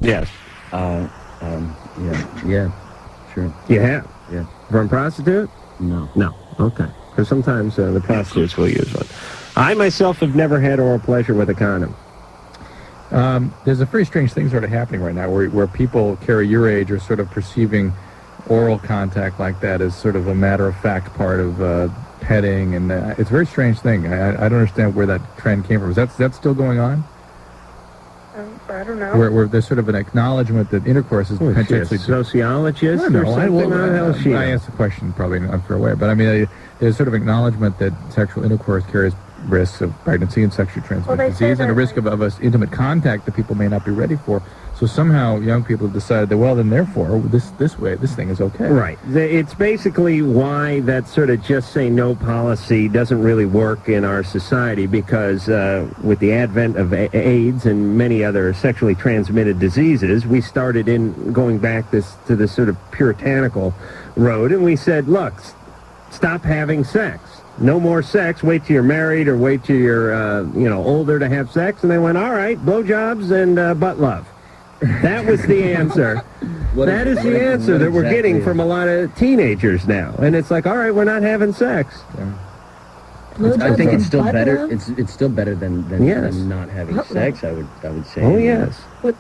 Yes. Yeah, sure. You have? Yeah. From a prostitute? No. No. Okay. Because sometimes the prostitutes will use one. I myself have never had oral pleasure with a condom. There's a very strange thing sort of happening right now where people carry your age are sort of perceiving oral contact like that as sort of a matter-of-fact part of petting, and it's a very strange thing. I don't understand where that trend came from. Is that still going on? I don't know. Where there's sort of an acknowledgement that intercourse is potentially... sociologist I don't know. I asked the question probably in an unfair way, but I mean, there's sort of acknowledgement that sexual intercourse carries risks of pregnancy and sexually transmitted disease and a risk of us intimate contact that people may not be ready for. So somehow young people have decided that, well, then therefore, this thing is okay. Right. It's basically why that sort of just say no policy doesn't really work in our society, because with the advent of AIDS and many other sexually transmitted diseases, we started in going back to this sort of puritanical road, and we said, look, stop having sex. No more sex. Wait till you're married or wait till you're, older to have sex. And they went, all right, blowjobs and butt love. That was the answer. That is the answer that we're getting from a lot of teenagers now. And it's like, all right, we're not having sex. I think it's still better. It's still better than not having sex. I would say. Oh yes. What?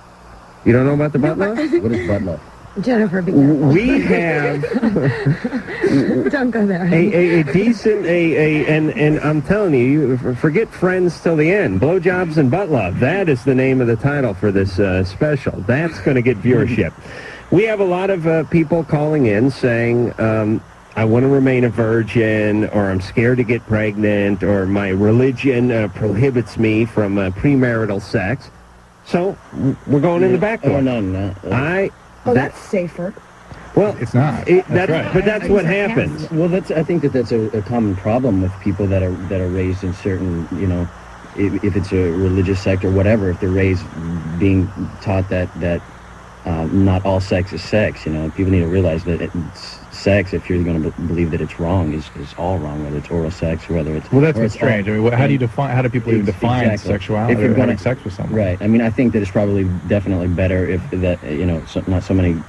You don't know about the butt love? What is butt love? Jennifer, be careful. We have Don't go there. a decent and I'm telling you, forget Friends till the end. Blowjobs and butt love. That is the name of the title for this special. That's going to get viewership. We have a lot of people calling in saying, I want to remain a virgin, or I'm scared to get pregnant, or my religion prohibits me from premarital sex. So we're going in the back door. Oh, no. That's safer. Well, it's not. That's right. But that's what happens. Well, I think that's a common problem with people that are raised in certain, if it's a religious sect or whatever, if they're raised being taught that not all sex is sex. People need to realize that sex, if you're going to believe that it's wrong, is all wrong, whether it's oral sex or whether it's... Well, that's what's strange. I mean, how do people even define sexuality if you're having sex with someone? Right. I mean, I think that it's probably definitely better if that, not so many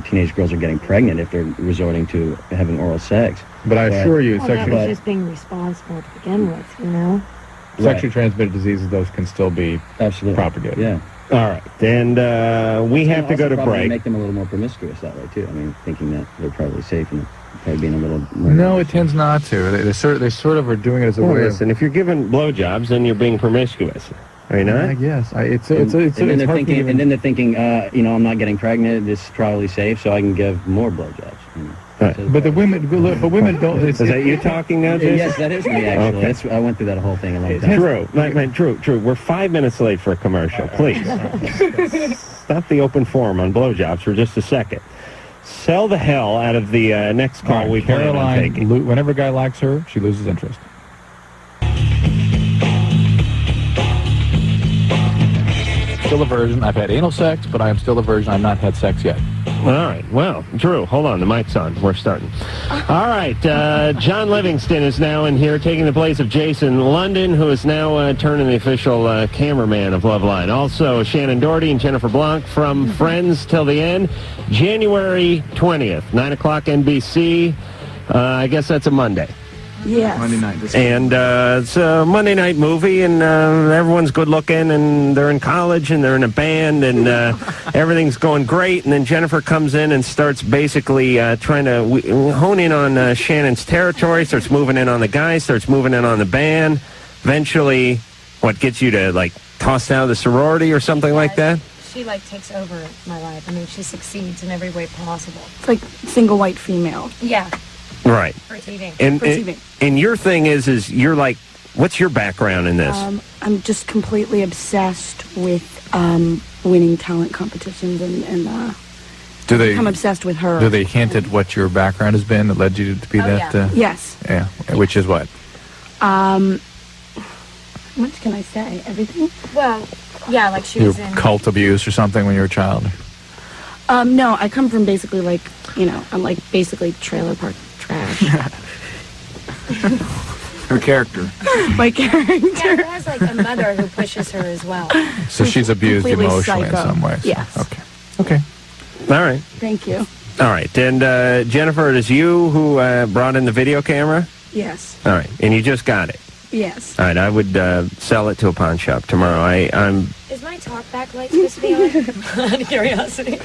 teenage girls are getting pregnant if they're resorting to having oral sex. But I assure you, that was just being responsible to begin with, Sexually transmitted diseases, those can still be absolutely propagated. Yeah. All right, and we have to go to break. Make them a little more promiscuous that way too. I mean, thinking that they're probably safe and probably being a little more... No, it tends not to. They sort of are doing it as a way. Listen, if you're giving blowjobs, then you're being promiscuous. Are you not? I guess. And then they're thinking, I'm not getting pregnant. This is probably safe, so I can give more blowjobs. Right. But women don't. Is that you talking now, Jason? Yes, that is me, actually. Okay. I went through that whole thing a long time. True. We're 5 minutes late for a commercial. Please. Stop the open forum on blowjobs for just a second. Sell the hell out of the next call we plan on taking. Whenever a guy likes her, she loses interest. Still a virgin. I've had anal sex, but I am still a virgin. I've not had sex yet. All right. Well, Drew, hold on. The mic's on. We're starting. All right. John Livingston is now in here taking the place of Jason London, who is now turning the official cameraman of Loveline. Also, Shannen Doherty and Jennifer Blanc from Friends Till the End. January 20th, 9 o'clock NBC. I guess that's a Monday. Yes. Monday night. And it's a Monday night movie, and everyone's good looking, and they're in college, and they're in a band, and everything's going great. And then Jennifer comes in and starts basically trying to hone in on Shannon's territory, starts moving in on the guys, starts moving in on the band. Eventually, what gets you to, tossed out of the sorority or something like that? She, takes over my life. I mean, she succeeds in every way possible. It's like single white female. Yeah. Right. For TV. And your thing is you're what's your background in this? I'm just completely obsessed with winning talent competitions and I'm obsessed with her. Do they hint at what your background has been that led you to be that? Yeah. Yes. Yeah. Which is what? What can I say? Everything? Well, yeah, she Your was in... cult abuse or something when you were a child? No, I come from basically I'm basically trailer park trash. Her character. My character. Yeah, she has a mother who pushes her as well. So she's abused Completely emotionally psycho. in some ways. Yes. Okay. Okay. All right. Thank you. All right. And Jennifer, it is you who brought in the video camera? Yes. All right. And you just got it? Yes. All right. I would sell it to a pawn shop tomorrow. I'm... Is my talkback light supposed to be on? Out of curiosity.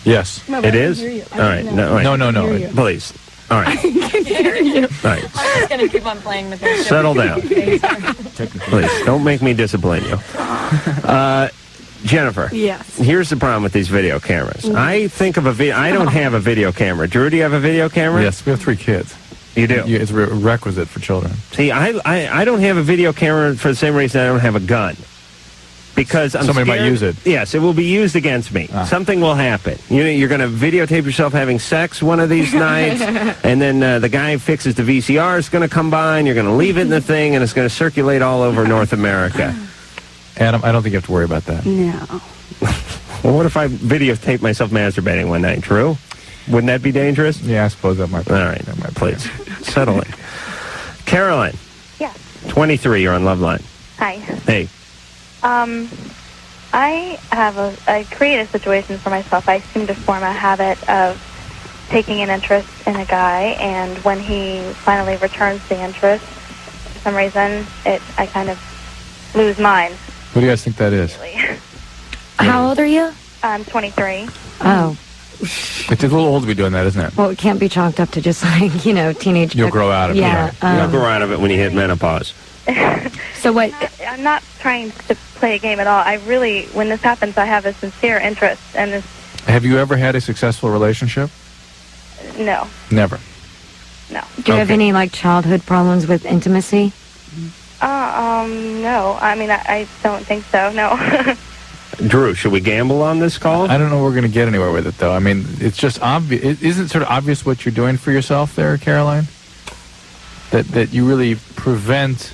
Yes. No, It is? All right. No, wait. No. Please. All right. can hear you. All right. I'm just going to keep on playing with this. Settle down. Please, don't make me discipline you. Jennifer. Yes. Here's the problem with these video cameras. I think of I don't have a video camera. Drew, do you have a video camera? Yes, we have 3 kids. You do? It's a requisite for children. See, I don't have a video camera for the same reason I don't have a gun. Because I'm Somebody scared, might use it. Yes, it will be used against me. Something will happen. You're going to videotape yourself having sex one of these nights, and then the guy who fixes the VCR is going to come by, and you're going to leave it in the thing, and it's going to circulate all over North America. Adam, I don't think you have to worry about that. No. Well, what if I videotape myself masturbating one night, Drew? Wouldn't that be dangerous? Yeah, I suppose that might be. All right, please. Settle it. Caroline. Yes. 23, you're on Loveline. Hi. Hey. I create a situation for myself. I seem to form a habit of taking an interest in a guy, and when he finally returns the interest, for some reason, I kind of lose mine. What do you guys think that is? How old are you? I'm 23. Oh. It's a little old to be doing that, isn't it? Well, it can't be chalked up to just like, teenage... You'll grow out of it. Yeah. Right. You'll grow out of it when you hit menopause. So what... I'm not trying to play a game at all. I really, when this happens, I have a sincere interest, and this... Have you ever had a successful relationship? No. Never. No. Do you have Okay. any, like, childhood problems with intimacy? No. I mean, I don't think so, no. Drew, should we gamble on this call? I don't know we're going to get anywhere with it, though. I mean, it's just obvious. Isn't it sort of obvious what you're doing for yourself there, Caroline? That you really prevent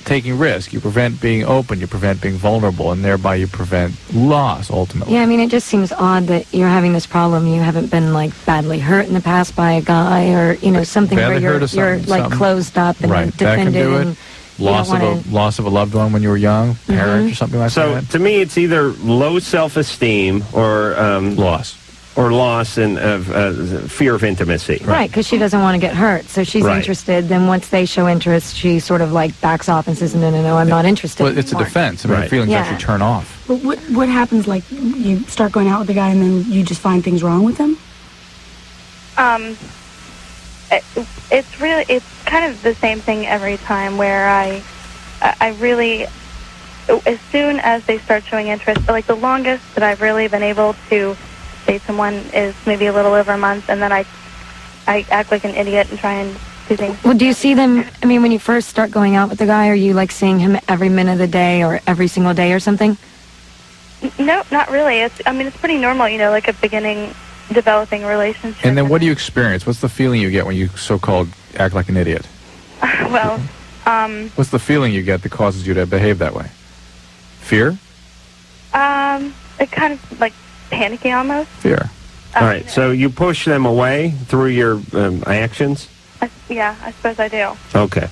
taking risk. You prevent being open. You prevent being vulnerable, and thereby you prevent loss, ultimately. Yeah, I mean, it just seems odd that you're having this problem. You haven't been, like, badly hurt in the past by a guy or, something Badly where hurt you're or like, something. closed up and Right, that can defended do it. and... Loss of a loved one when you were young, parent or something like So that. to me, it's either low self-esteem or loss and fear of intimacy. Right, because she doesn't want to get hurt. So she's Right. interested. Then once they show interest, she sort of like backs off and says, no, I'm not interested Well, it's a anymore." defense. I mean, Right. feelings Yeah. actually turn off. But what happens, like, you start going out with the guy and then you just find things wrong with him? It's kind of the same thing every time, where I really, as soon as they start showing interest, like the longest that I've really been able to date someone is maybe a little over a month, and then I act like an idiot and try and do things. Well, do you see them, I mean, when you first start going out with the guy, are you like seeing him every minute of the day or every single day or something? No, not really. It's pretty normal, like a beginning developing relationship. And then what do you experience? What's the feeling you get when you so-called act like an idiot? Well, What's the feeling you get that causes you to behave that way? Fear? it kind of like panicky almost. Fear. All right, so you push them away through your actions? Yeah, I suppose I do. Okay.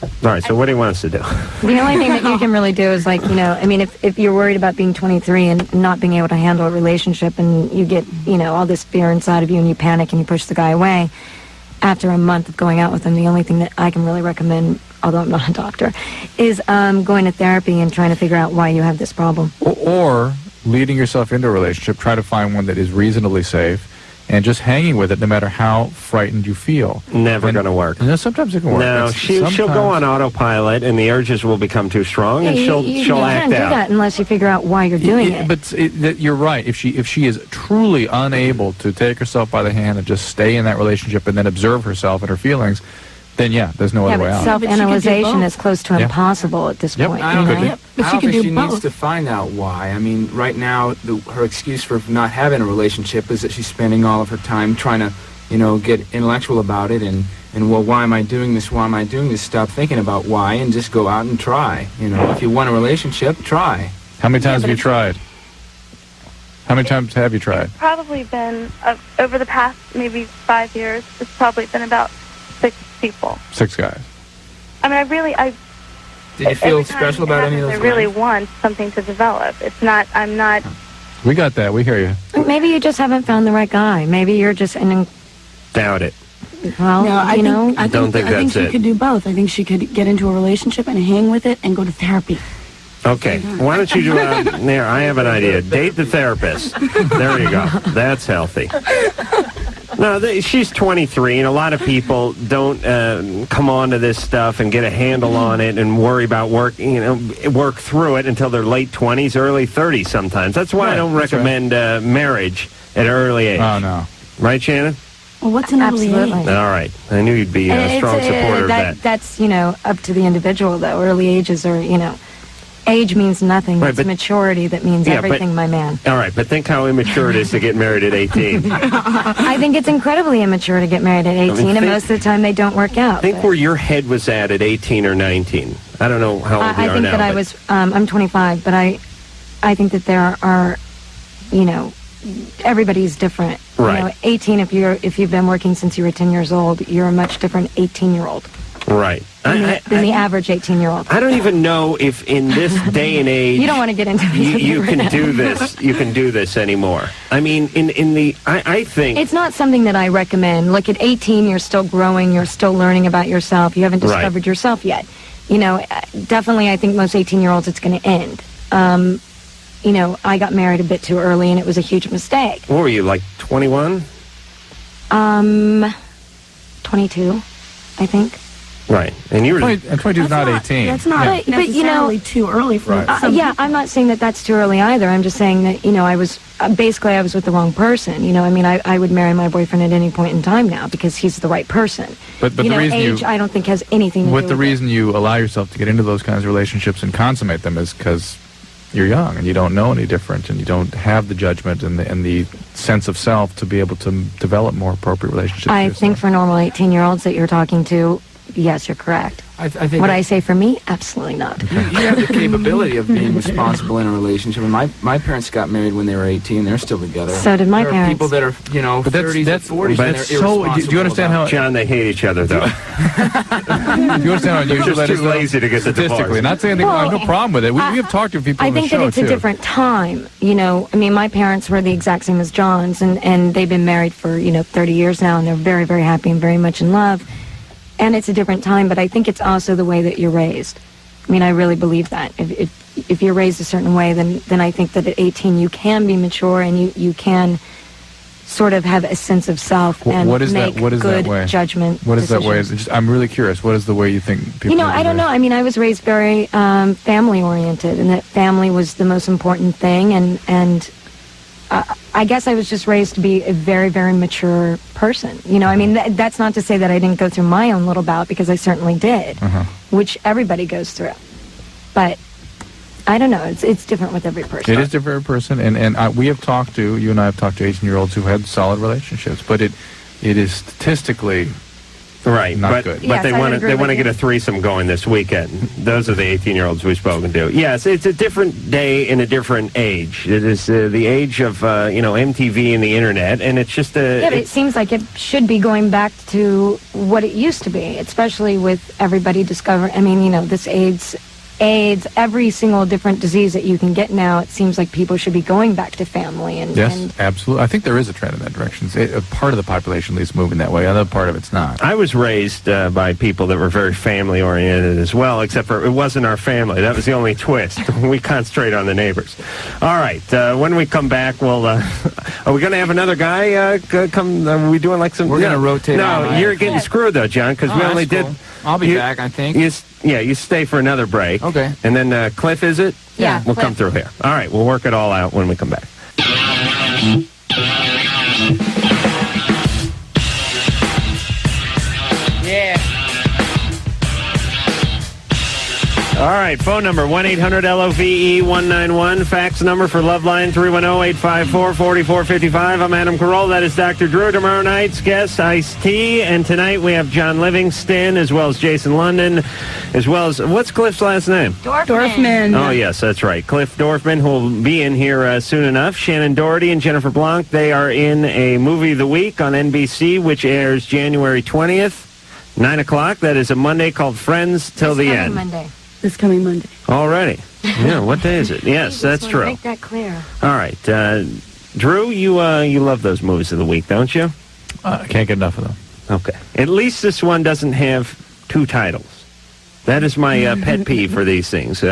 All right, so what do you want us to do? The only thing that you can really do is like, I mean, if you're worried about being 23 and not being able to handle a relationship and you get, all this fear inside of you and you panic and you push the guy away, after a month of going out with him, the only thing that I can really recommend, although I'm not a doctor, is going to therapy and trying to figure out why you have this problem. Or leading yourself into a relationship, try to find one that is reasonably safe, and just hanging with it no matter how frightened you feel. Never going to work. No, sometimes it can work. No, she'll go on autopilot, and the urges will become too strong, and she'll act can't do out. that unless you figure out why you're doing it. But you're right. If she is truly unable to take herself by the hand and just stay in that relationship and then observe herself and her feelings, then yeah, there's no other way out. Self-analyzation is close to Yeah. impossible at this Yep. point. I don't, you know? think, But I she don't can think do she both. needs to find out why. I mean, right now, her excuse for not having a relationship is that she's spending all of her time trying to, get intellectual about it and well, why am I doing this? Why am I doing this? Stop thinking about why and just go out and try. If you want a relationship, try. How many times have you tried? How many times have you tried? It's probably been, over the past maybe 5 years, it's probably been about 6 people. 6 guys. I mean, Did you feel every time special it about any of happens, those I really guys? want something to develop. I'm not We got that. We hear you. Maybe you just haven't found the right guy. Maybe you're just Doubt it. well, No, I you think, know. I think, Don't think I think that's she it. could do both. I think she could get into a relationship and hang with it and go to therapy. Okay, why don't you do there, I have an idea. Date the therapist. There you go. That's healthy. No, she's 23, and a lot of people don't come on to this stuff and get a handle on it and worry about work through it until their late 20s, early 30s sometimes. That's why I don't recommend marriage at an early age. Oh, no. Right, Shannon? Well, what's an early Absolutely. age? All right. I knew you'd be a strong supporter of that. That's, up to the individual, though. Early ages are, age means nothing. Right, It's but- maturity that means Yeah, but- everything, my man. All right, but think how immature it is to get married at 18. I think it's incredibly immature to get married at 18, and think- most of the time they don't work out. Think but where your head was at 18 or 19. I don't know how old you I are think now. that I but- was, I'm 25, but I think that there are, everybody's different. Right. 18, if you've been working since you were 10 years old, you're a much different 18-year-old Right. than the average 18-year-old. I don't even know if in this day and age You don't want to get into you it. can do this. You can do this anymore. I mean, I think It's not something that I recommend. Like at 18, you're still growing, you're still learning about yourself. You haven't Right. discovered yourself yet. Definitely, I think most 18-year-olds, it's going to end. I got married a bit too early, and it was a huge mistake. what were you, like 21? 22, I think. Right. And you were 22 is not 18. That's not But, necessarily too early for Right. some Yeah, I'm not saying that that's too early either. I'm just saying that, I was basically I was with the wrong person. I would marry my boyfriend at any point in time now because he's the right person. But the reason age, I don't think has anything to do With with the it. reason you allow yourself to get into those kinds of relationships and consummate them is because you're young and you don't know any different and you don't have the judgment and the sense of self to be able to develop more appropriate relationships. I with think yourself. for normal 18-year-olds that you're talking to, yes, you're correct. I think What that I say for me, absolutely not. you have the capability of being responsible in a relationship. And my parents got married when they were 18. They're still together. So did my there are parents. people that are, But that's- 30s that's- and 40s but and they're it's so- irresponsible. do you understand about how- John, they hate each other, though. Do you understand how unusual just that is? too lazy to get the statistically. divorce. Not saying anything. I have no problem with it. We have talked to people I on the think show that it's too. a different time. My parents were the exact same as John's, and they've been married for, 30 years now, and they're very, very happy and very much in love. And it's a different time, but I think it's also the way that you're raised. I really believe that. If you're raised a certain way, then I think that at 18 you can be mature and you can sort of have a sense of self and What is make that? What is good that way? judgment What is that way? decisions. I'm really curious. What is the way you think people? I don't know. I was raised very family-oriented, and that family was the most important thing, and I guess I was just raised to be a very, very mature person. That's not to say that I didn't go through my own little bout, because I certainly did, which everybody goes through. But I don't know. It's different with every person. It is different for every person, and you and I have talked to 18-year-olds who had solid relationships, but it is statistically Right, not good. But Yes, they I would want agree to with get you. a threesome going this weekend. Those are the 18-year-olds we've spoken to. Yes, it's a different day and a different age. It is the age of MTV and the internet, and it's just Yeah, but it seems like it should be going back to what it used to be, especially with everybody discovering, this AIDS, every single different disease that you can get now, it seems like people should be going back to family. Yes, absolutely. I think there is a trend in that direction. Part of the population at least moving that way. Another part of it's not. I was raised by people that were very family-oriented as well, except for it wasn't our family. That was the only twist. We concentrate on the neighbors. All right, when we come back, we'll... are we going to have another guy come? Are we doing like some... We're gonna rotate No, on. you're getting screwed, though, John, because we Oh, only that's did... cool. I'll be back, I think. You stay for another break. Okay. And then Cliff, is it? Yeah, We'll Cliff. come through here. All right, we'll work it all out when we come back. Yeah. All right, phone number 1-800-LOVE-191. Fax number for Loveline 310-854-4455. I'm Adam Carolla. That is Dr. Drew. Tomorrow night's guest, Ice-T. And tonight we have John Livingston, as well as Jason London, as well as, what's Cliff's last name? Dorfman. Oh, yes, that's right. Cliff Dorfman, who will be in here soon enough. Shannen Doherty and Jennifer Blanc, they are in a movie of the week on NBC, which airs January 20th, 9 o'clock. That is a Monday called Friends Till the This End. coming Monday. this coming Monday. Already. Yeah, what day is it? Yes, that's true. Make that clear. All right. Drew, you love those movies of the week, don't you? I can't get enough of them. Okay. At least this one doesn't have two titles. That is my pet peeve for these things.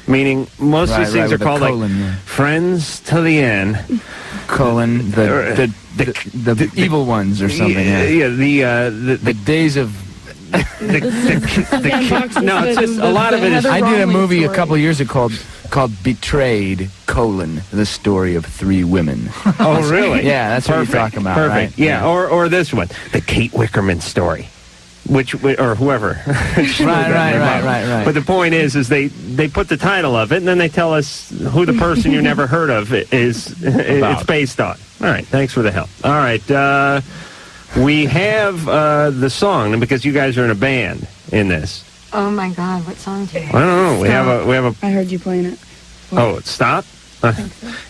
Meaning, most of these things are called colon, Friends to the End. Colon, the evil ones or something. Yeah, the days of... no, it's just a lot of it is... I did a movie a couple years ago called Betrayed, the story of 3 women. Oh, really? Yeah, that's what you're talking about, Perfect. right? Yeah, or this one, the Kate Wickerman story. Or whoever. Right. But the point is they put the title of it, and then they tell us who the person you never heard of it's based on. All right, thanks for the help. All right, we have the song, because you guys are in a band in this. Oh my God, what song do you have? I don't know. We have a. I heard you playing it. Oh, it's Stop?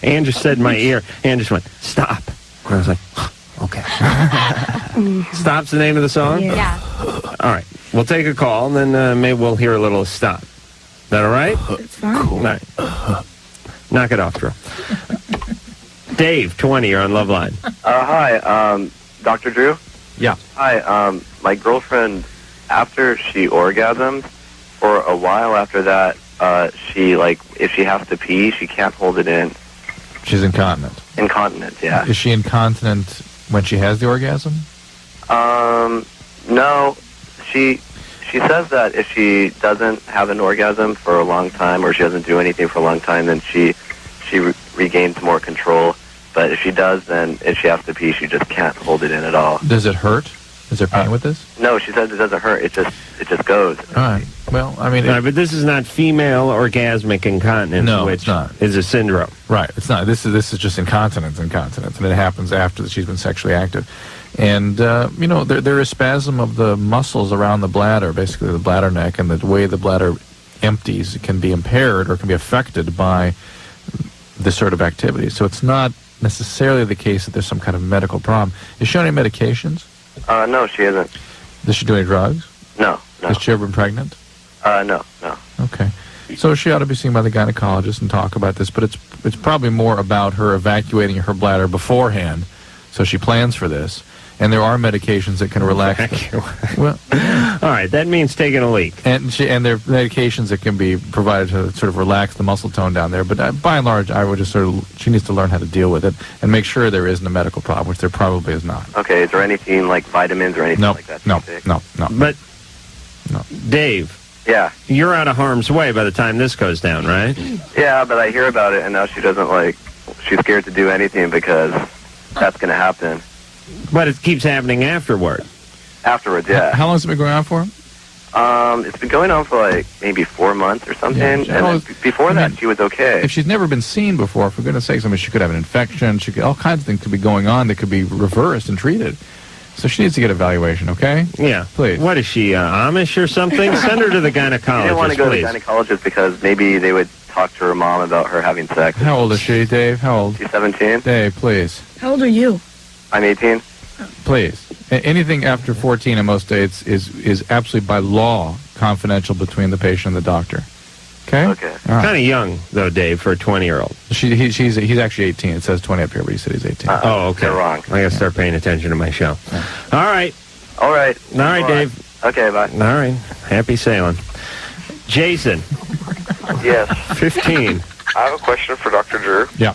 Ann just said in my ear. Ann just went, stop. And I was like, okay. Stop's the name of the song? Yeah. All right. We'll take a call, and then maybe we'll hear a little Stop. Is that all right? It's fine. All right. Knock it off, Drew. Dave, 20, you're on Loveline. Hi, Dr. Drew? Yeah. Hi, my girlfriend, after she orgasms, for a while after that, she, if she has to pee, she can't hold it in. She's incontinent. Incontinent, yeah. Is she incontinent when she has the orgasm? No. She says that if she doesn't have an orgasm for a long time, or she doesn't do anything for a long time, then she regains more control. But if she does, then if she has to pee, she just can't hold it in at all. Does it hurt? Is there pain with this? No, she says it doesn't hurt. It just goes. All right. Well, I mean... but this is not female orgasmic incontinence, No, which it's not. is a syndrome. Right. It's not. This is just incontinence, and it happens after she's been sexually active. And, there is spasm of the muscles around the bladder, basically the bladder neck, and the way the bladder empties can be impaired or can be affected by this sort of activity. So it's not necessarily the case that there's some kind of medical problem. Is she on any medications? No, she isn't. Does she do any drugs? No. Has she ever been pregnant? No. Okay. So she ought to be seen by the gynecologist and talk about this, but it's probably more about her evacuating her bladder beforehand, so she plans for this. And there are medications that can relax. Well, all right, that means taking a leak. And there are medications that can be provided to sort of relax the muscle tone down there. But by and large, I would just she needs to learn how to deal with it and make sure there isn't a medical problem, which there probably is not. Okay, is there anything like vitamins or anything like that? No. But, Dave. Yeah. You're out of harm's way by the time this goes down, right? Yeah, but I hear about it, and now she doesn't she's scared to do anything because that's going to happen. But it keeps happening afterward. Afterwards, yeah. How long has it been going on for? It's been going on for maybe 4 months or something. Yeah, and then before that, she was okay. If she's never been seen before, for goodness sakes, she could have an infection. All kinds of things could be going on that could be reversed and treated. So she needs to get evaluation, okay? Yeah. Please. What is she, Amish or something? Send her to the gynecologist, She didn't want to go please. to the gynecologist because maybe they would talk to her mom about her having sex. How old is she, Dave? How old? She's 17. Dave, please. How old are you? I'm 18. Please. Anything after 14 in most states is absolutely by law confidential between the patient and the doctor. Okay? Okay. Right. Kind of young, though, Dave, for a 20-year-old. He's actually 18. It says 20 up here, but he said he's 18. Oh, okay. You're wrong. I got to start paying attention to my show. Yeah. All right. All right. Dave. Okay, bye. All right. Happy sailing. Jason. Yes. 15. I have a question for Dr. Drew. Yeah.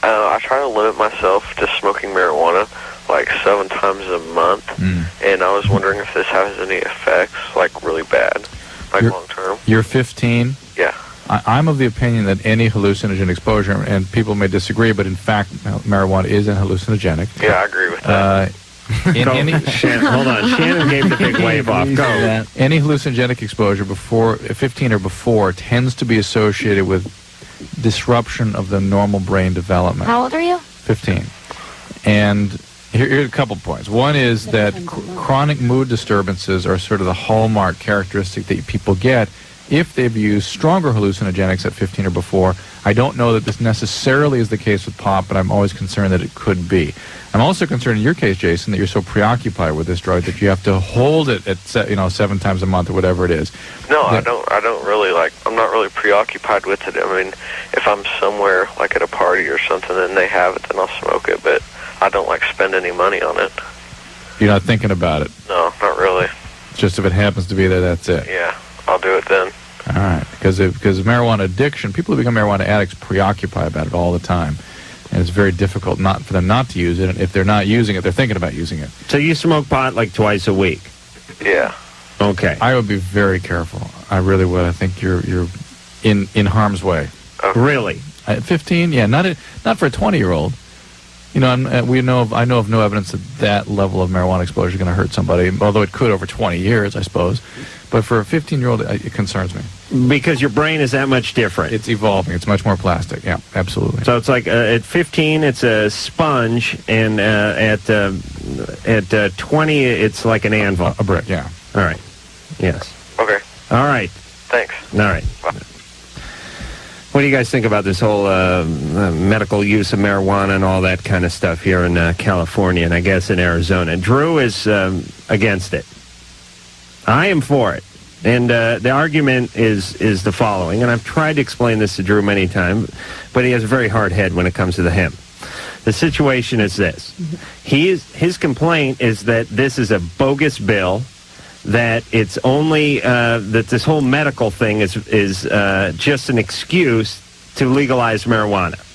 I try to limit myself to smoking marijuana 7 times a month, and I was wondering if this has any effects, really bad, long term. You're 15? Yeah. I'm of the opinion that any hallucinogen exposure, and people may disagree, but in fact, marijuana is a hallucinogenic. Yeah, I agree with that. Hold on. Shannon gave the big wave off. Go. Any hallucinogenic exposure before 15 or before tends to be associated with disruption of the normal brain development. How old are you? 15. And here's a couple points. One is that chronic mood disturbances are sort of the hallmark characteristic that people get if they've used stronger hallucinogenics at 15 or before. I don't know that this necessarily is the case with pot, but I'm always concerned that it could be. I'm also concerned in your case, Jason, that you're so preoccupied with this drug that you have to hold it at 7 times a month or whatever it is. No, I don't really like, I'm not really preoccupied with it. I mean, if I'm somewhere, like at a party or something, and they have it, then I'll smoke it, but I don't, like, spend any money on it. You're not thinking about it? No, not really. Just if it happens to be there, that's it? Yeah, I'll do it then. All right, because marijuana addiction, people who become marijuana addicts preoccupy about it all the time. And it's very difficult for them not to use it. And if they're not using it, they're thinking about using it. So you smoke pot like twice a week? Yeah. Okay. I would be very careful. I really would. I think you're in harm's way. Okay. Really? At 15, yeah, not for a 20-year-old. You know, I know of no evidence that level of marijuana exposure is going to hurt somebody, although it could over 20 years, I suppose. But for a 15-year-old, it concerns me. Because your brain is that much different. It's evolving. It's much more plastic. Yeah, absolutely. So it's like at 15, it's a sponge, and at 20, it's like an anvil. A brick, yeah. All right. Yes. Okay. All right. Thanks. All right. Bye. What do you guys think about this whole medical use of marijuana and all that kind of stuff here in California and I guess in Arizona? Drew is against it. I am for it. And the argument is the following, and I've tried to explain this to Drew many times, but he has a very hard head when it comes to the hemp. The situation is this. His complaint is that this is a bogus bill, that it's only that this whole medical thing is just an excuse to legalize marijuana.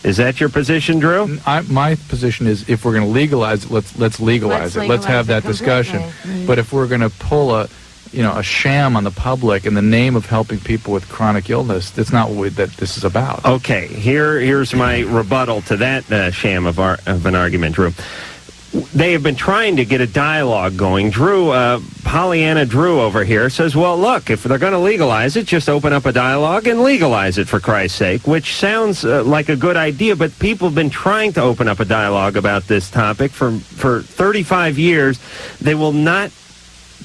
Is that your position, Drew? My position is if we're going to legalize it, let's legalize it. Let's have that discussion. But if we're going to pull a sham on the public in the name of helping people with chronic illness, that's not what this is about. Okay, here's my rebuttal to that sham of an argument, Drew. They have been trying to get a dialogue going. Drew, Pollyanna Drew over here says, well, look, if they're going to legalize it, just open up a dialogue and legalize it, for Christ's sake, which sounds like a good idea, but people have been trying to open up a dialogue about this topic for 35 years. They will not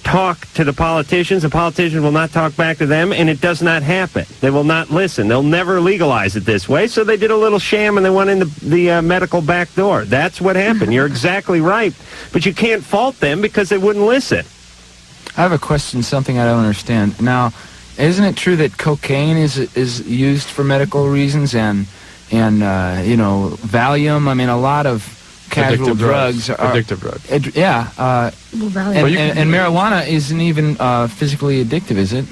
talk to the politicians will not talk back to them, and it does not happen. They will not listen. They'll never legalize it this way, so they did a little sham and they went in the medical back door. That's what happened. You're exactly right, but you can't fault them because they wouldn't listen. I have a question, something I don't understand. Now, isn't it true that cocaine is used for medical reasons and Valium? I mean, a lot of casual drugs are addictive drugs. And marijuana isn't even physically addictive, is it?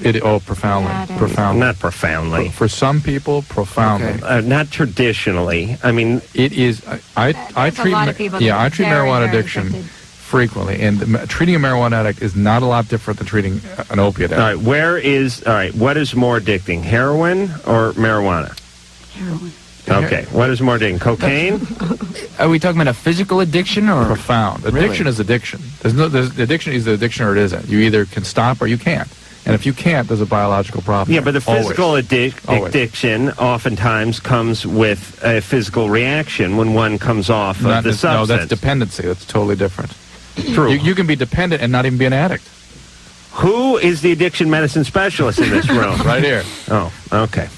Profoundly. Yeah, profoundly. Not profoundly. For some people, profoundly. Okay. Not traditionally. I mean, it is. I treat marijuana addiction frequently, and treating a marijuana addict is not a lot different than treating an opiate addict. All right, what is more addicting, heroin or marijuana? Heroin. Okay, what is more addicting, cocaine? Are we talking about a physical addiction or profound? Addiction is addiction. Addiction is either addiction or it isn't. You either can stop or you can't. And if you can't, there's a biological problem. Yeah, but the physical addiction oftentimes comes with a physical reaction when one comes off of the substance. No, that's dependency. That's totally different. True. You can be dependent and not even be an addict. Who is the addiction medicine specialist in this room? Right here. Oh, okay.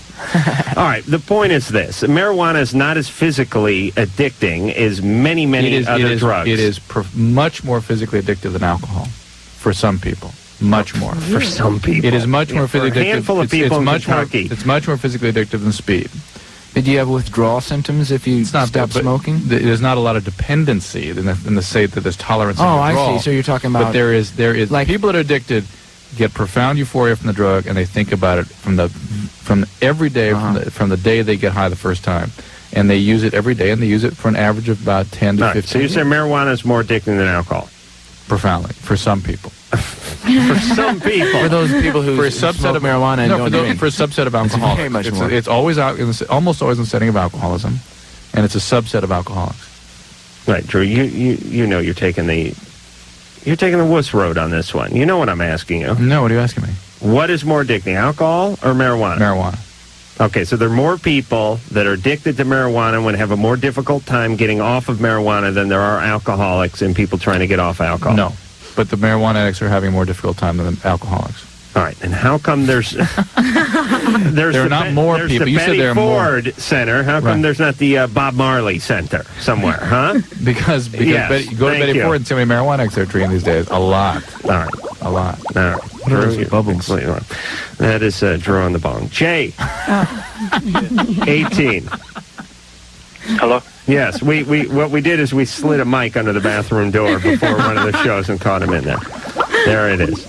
All right, the point is this. Marijuana is not as physically addicting as many other drugs. It is much more physically addictive than alcohol for some people. Much more. For some people. It is much more physically addictive. For a handful of people in Kentucky. It's much more physically addictive than speed. Do you have withdrawal symptoms if you stop smoking? There's not a lot of dependency in the say that there's tolerance and withdrawal. I see. So you're talking about... But there is like, people that are addicted get profound euphoria from the drug, and they think about it from every day, from the day they get high the first time. And they use it every day, and they use it for an average of about 10 to 15 So you say marijuana is more addicting than alcohol? Profoundly, for some people. For some people. For those people who smoke marijuana and don't drink. For a subset of alcoholics. Very much more. It's always almost always in the setting of alcoholism, and it's a subset of alcoholics. Right, Drew. You know you're taking the wuss road on this one. You know what I'm asking you. No, what are you asking me? What is more addicting, alcohol or marijuana? Marijuana. Okay, so there are more people that are addicted to marijuana and have a more difficult time getting off of marijuana than there are alcoholics and people trying to get off alcohol. No, but the marijuana addicts are having a more difficult time than the alcoholics. All right, and how come there's there are not more people? The You said there are Ford more. Center. How come there's not the Bob Marley Center somewhere? Huh? because yes, go to Betty Ford and see how many marijuana addicts they're treating these days. A lot. All right. A lot. All right. What are those bubbles? That is Drew on the bong. Jay. 18. Hello? Yes, what we did is we slid a mic under the bathroom door before one of the shows and caught him in there. There it is.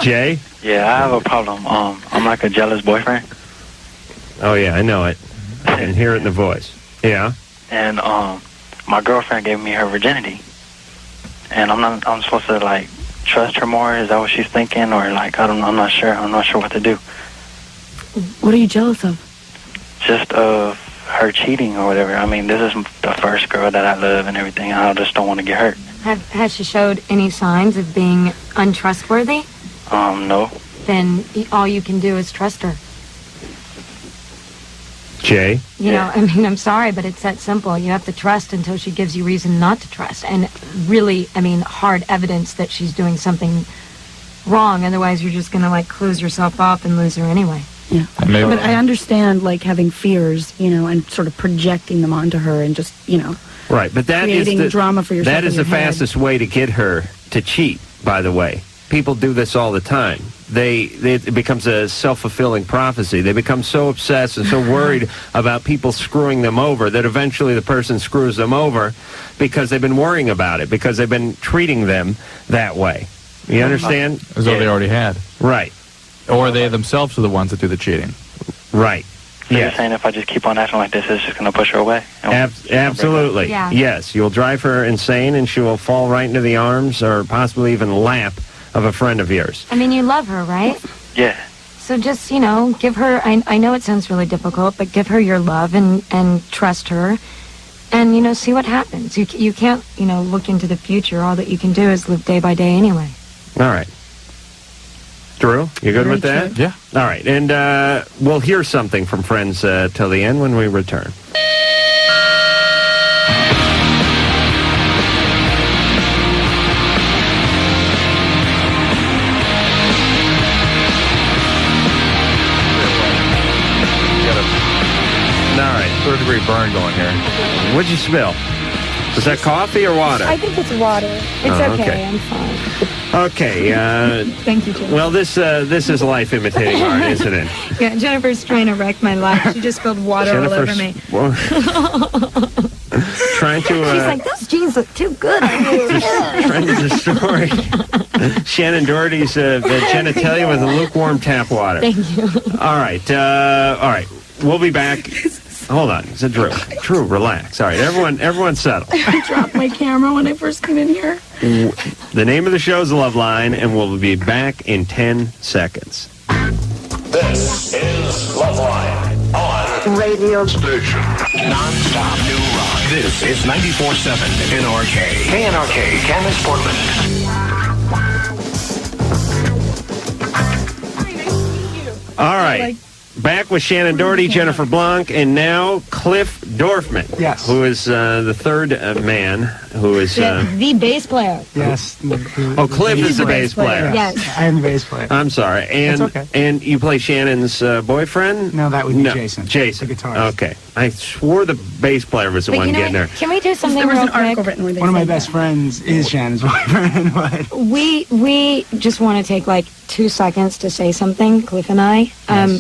Jay? Yeah, I have a problem. I'm like a jealous boyfriend. Oh, yeah, I know it. I can hear it in the voice. Yeah? And my girlfriend gave me her virginity. And I'm supposed to, like, trust her more? Is that what she's thinking? Or, like, I'm not sure. I'm not sure what to do. What are you jealous of? Just of her cheating or whatever. I mean, this is the first girl that I love and everything. I just don't want to get hurt. Has she showed any signs of being untrustworthy? No. Then all you can do is trust her. Jay? You know, I mean, I'm sorry, but it's that simple. You have to trust until she gives you reason not to trust. And really, I mean, hard evidence that she's doing something wrong. Otherwise, you're just going to, like, close yourself off and lose her anyway. Yeah. But I understand, like, having fears, you know, and sort of projecting them onto her and just, you know, right, but that creating is the drama for yourself. That is the fastest way to get her to cheat, by the way. People do this all the time. It becomes a self-fulfilling prophecy. They become so obsessed and so worried about people screwing them over that eventually the person screws them over because they've been worrying about it, because they've been treating them that way. You understand? As though they already had. Right. Or they themselves are the ones that do the cheating. Right. So you're saying if I just keep on acting like this, it's just going to push her away? Absolutely. Yeah. Yes, you'll drive her insane and she will fall right into the arms or possibly even lap of a friend of yours. I mean, you love her, right? Yeah. So just, you know, give her, I know it sounds really difficult, but give her your love and trust her and, you know, see what happens. You can't, you know, look into the future. All that you can do is live day by day anyway. All right. Drew, you good with that? Yeah. All right, and we'll hear something from friends till the end when we return. All right. Third-degree burn going here. What'd you spill? Was that coffee or water? I think it's water. It's okay. I'm fine. Okay. Thank you, Jennifer. Well, this is life imitating art, isn't it? Yeah, Jennifer's trying to wreck my life. She just spilled water all over me. Trying to... She's like, those jeans look too good on you. Trying to destroy Shannen Doherty's genitalia with a lukewarm tap water. Thank you. All right. We'll be back. Hold on. It's a Drew. Drew, relax. All right, everyone settle. I dropped my camera when I first came in here. The name of the show is Loveline, and we'll be back in 10 seconds. This is Loveline on radio station. Non-stop new rock. This is 94.7 NRK. KNRK, Camas, Portland. All right. Back with Shannen Doherty, Jennifer Blanc, and now Cliff Dorfman. Yes. Who is the third man who is... the bass player. Yes. Cliff is the bass player. Yes. I am the bass player. I'm sorry. And That's okay. And you play Shannon's boyfriend? No, that would be Jason. Jason. The guitarist. Okay. I swore the bass player was the one getting there. Can we do something There was real an article quick? written where they One of my said best that. friends is Shannon's boyfriend. But We just want to take like 2 seconds to say something, Cliff and I.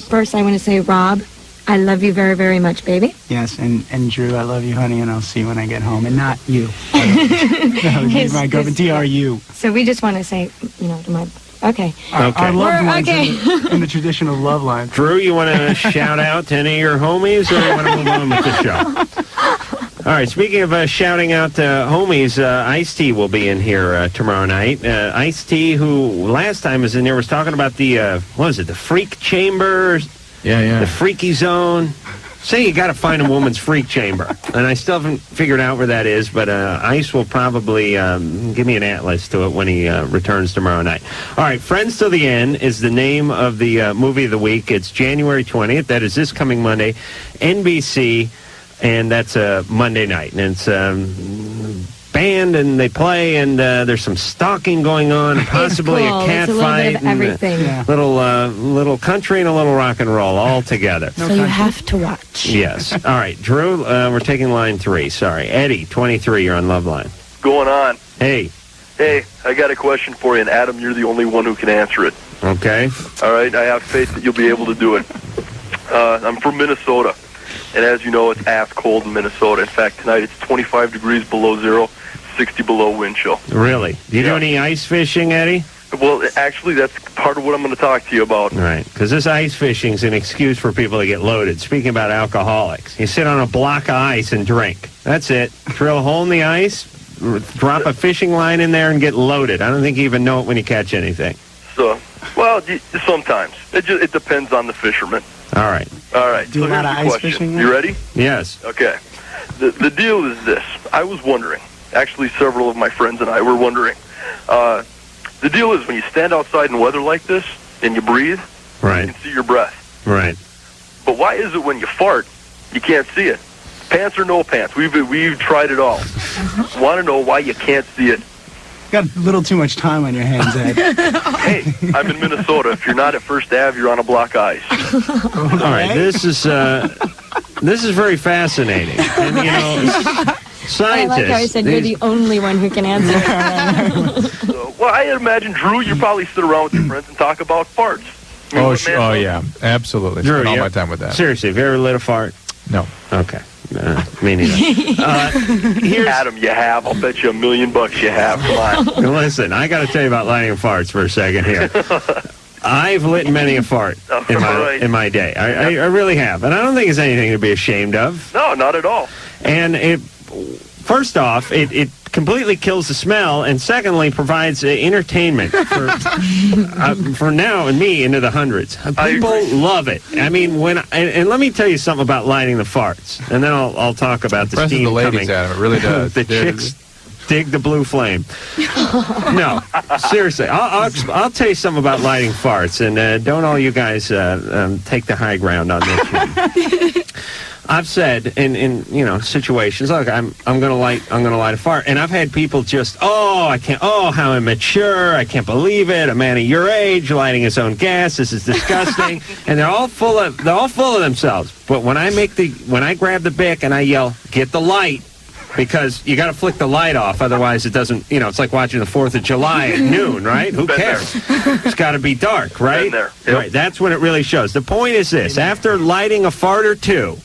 First, I want to say, Rob, I love you very, very much, baby. yes, and Drew, I love you, honey, and I'll see you when I get home. And not you. No, my girlfriend, D-R-U. So we just want to say, you know, to my... Okay. Our loved ones Okay. in the tradition of Loveline. Drew, you want to shout out to any of your homies, or you want to move on with the show? All right, speaking of shouting out homies, Ice-T will be in here tomorrow night. Ice-T, who last time was in there, was talking about the, what was it, the freak chamber? Yeah. The freaky zone. Say you got to find a woman's freak chamber. And I still haven't figured out where that is, but Ice will probably give me an atlas to it when he returns tomorrow night. All right, Friends Till the End is the name of the movie of the week. It's January 20th. That is this coming Monday. NBC, and that's Monday night. And it's band, and they play, and there's some stalking going on, possibly cool. a cat It's a little fight, bit of everything. Yeah. little country and a little rock and roll all together. So you have to watch. Yes. All right, Drew, we're taking line 3. Sorry. Eddie, 23, you're on Loveline. Going on. Hey, Hey, I got a question for you, and Adam, you're the only one who can answer it. Okay. All right, I have faith that you'll be able to do it. I'm from Minnesota, and as you know, it's ass cold in Minnesota. In fact, tonight it's 25 degrees below zero, 60 below wind chill. Really? Do you do any ice fishing, Eddie? Well, actually, that's part of what I'm going to talk to you about. Right, because this ice fishing is an excuse for people to get loaded. Speaking about alcoholics, you sit on a block of ice and drink. That's it. Drill a hole in the ice, drop a fishing line in there, and get loaded. I don't think you even know it when you catch anything. So, well, sometimes. It depends on the fisherman. All right. All right. Do so a lot of here's the ice question. fishing? You ready? Yes. Okay. The deal is this. I was wondering. Actually, several of my friends and I were wondering. The deal is when you stand outside in weather like this and you breathe, right, you can see your breath. Right. But why is it when you fart, you can't see it? Pants or no pants? We've tried it all. Want to know why you can't see it? Got a little too much time on your hands, Ed. Hey, I'm in Minnesota. If you're not at First Ave, you're on a block of ice. All right. This is very fascinating. And, you know, scientists. I like how he said you're the only one who can answer. Well, I imagine, Drew, you probably sit around with your friends and talk about farts. Yeah, absolutely. Drew, Spend all my time with that. Seriously, have you ever lit a fart? No. Okay. Me neither. Adam, you have. I'll bet you $1 million you have. Come on. Listen, I got to tell you about lighting farts for a second here. I've lit many a fart in my day. I really have. And I don't think it's anything to be ashamed of. No, not at all. And first off, it completely kills the smell, and secondly, provides entertainment for now and me into the hundreds. People love it. I mean, and let me tell you something about lighting the farts, and then I'll talk about the steam the ladies, coming. Adam, it really does. The chicks dig the blue flame. No, seriously, I'll tell you something about lighting farts, and don't all you guys take the high ground on this. I've said in situations, look, I'm gonna light a fart, and I've had people just, how immature, I can't believe it, a man of your age lighting his own gas, this is disgusting, and they're all full of themselves. But when I grab the Bic and I yell, get the light, because you got to flick the light off, otherwise it doesn't, it's like watching the 4th of July at noon, right? Who cares? It's got to be dark, right? Been there. Yep. Right, that's when it really shows. The point is this, after lighting a fart or two,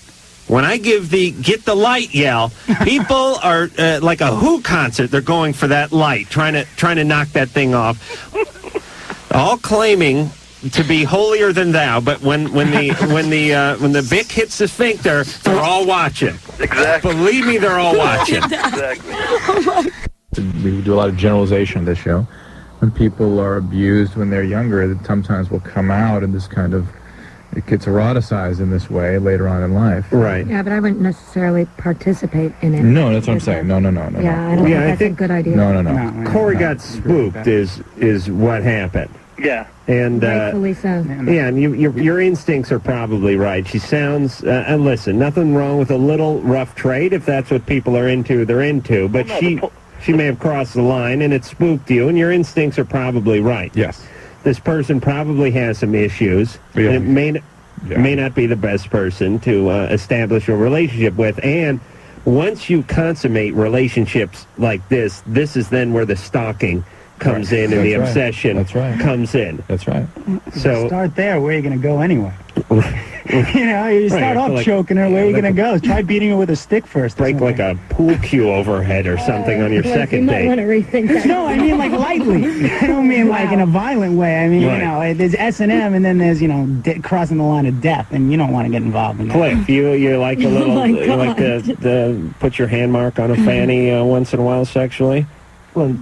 when I give the get the light yell, people are like a Who concert. They're going for that light, trying to knock that thing off, all claiming to be holier than thou. But when the Bic hits the sphincter, they're all watching. Exactly. Believe me, they're all watching. Exactly. We do a lot of generalization on this show. When people are abused when they're younger, it sometimes will come out in this kind of. It gets eroticized in this way later on in life. Right. Yeah, but I wouldn't necessarily participate in it. No, that's what I'm saying. No. Yeah, I don't think that's a good idea. No. Corey got spooked is what happened. Yeah. And rightfully so. Yeah, and your instincts are probably right. She sounds, and listen, nothing wrong with a little rough trade if that's what people are into. They're into, but she may have crossed the line and it spooked you, and your instincts are probably right. Yes. This person probably has some issues, and it may not be the best person to establish a relationship with. And once you consummate relationships like this is then where the stalking comes in and the obsession comes in. That's right. So start there. Where are you going to go anyway? You start off choking her. Where are you going to go? Try beating her with a stick first. Break like a pool cue overhead or something on your second date. You might want to rethink that. No, I mean like lightly. I don't mean like in a violent way. I mean, there's S&M and then there's, crossing the line of death, and you don't want to get involved in that. Cliff, you like a little, you like the put your hand mark on a fanny once in a while sexually? Well,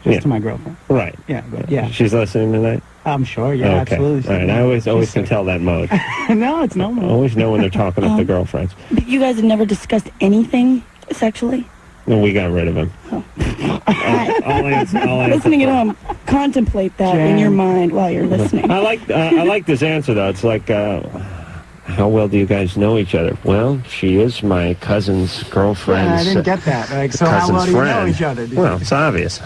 just to my girlfriend. Right. Yeah, but yeah. She's listening tonight? I'm sure, yeah, okay. absolutely. All right, I always can tell that mode. No, it's no mode. I always know when they're talking up the girlfriends. But you guys have never discussed anything sexually? No, we got rid of him. Oh. I'll answer. Listening at home, contemplate that in your mind while you're listening. I like this answer, though. It's like, how well do you guys know each other? Well, she is my cousin's girlfriend's. I didn't get that. Like, so how well do you know each other? Well, it's obvious.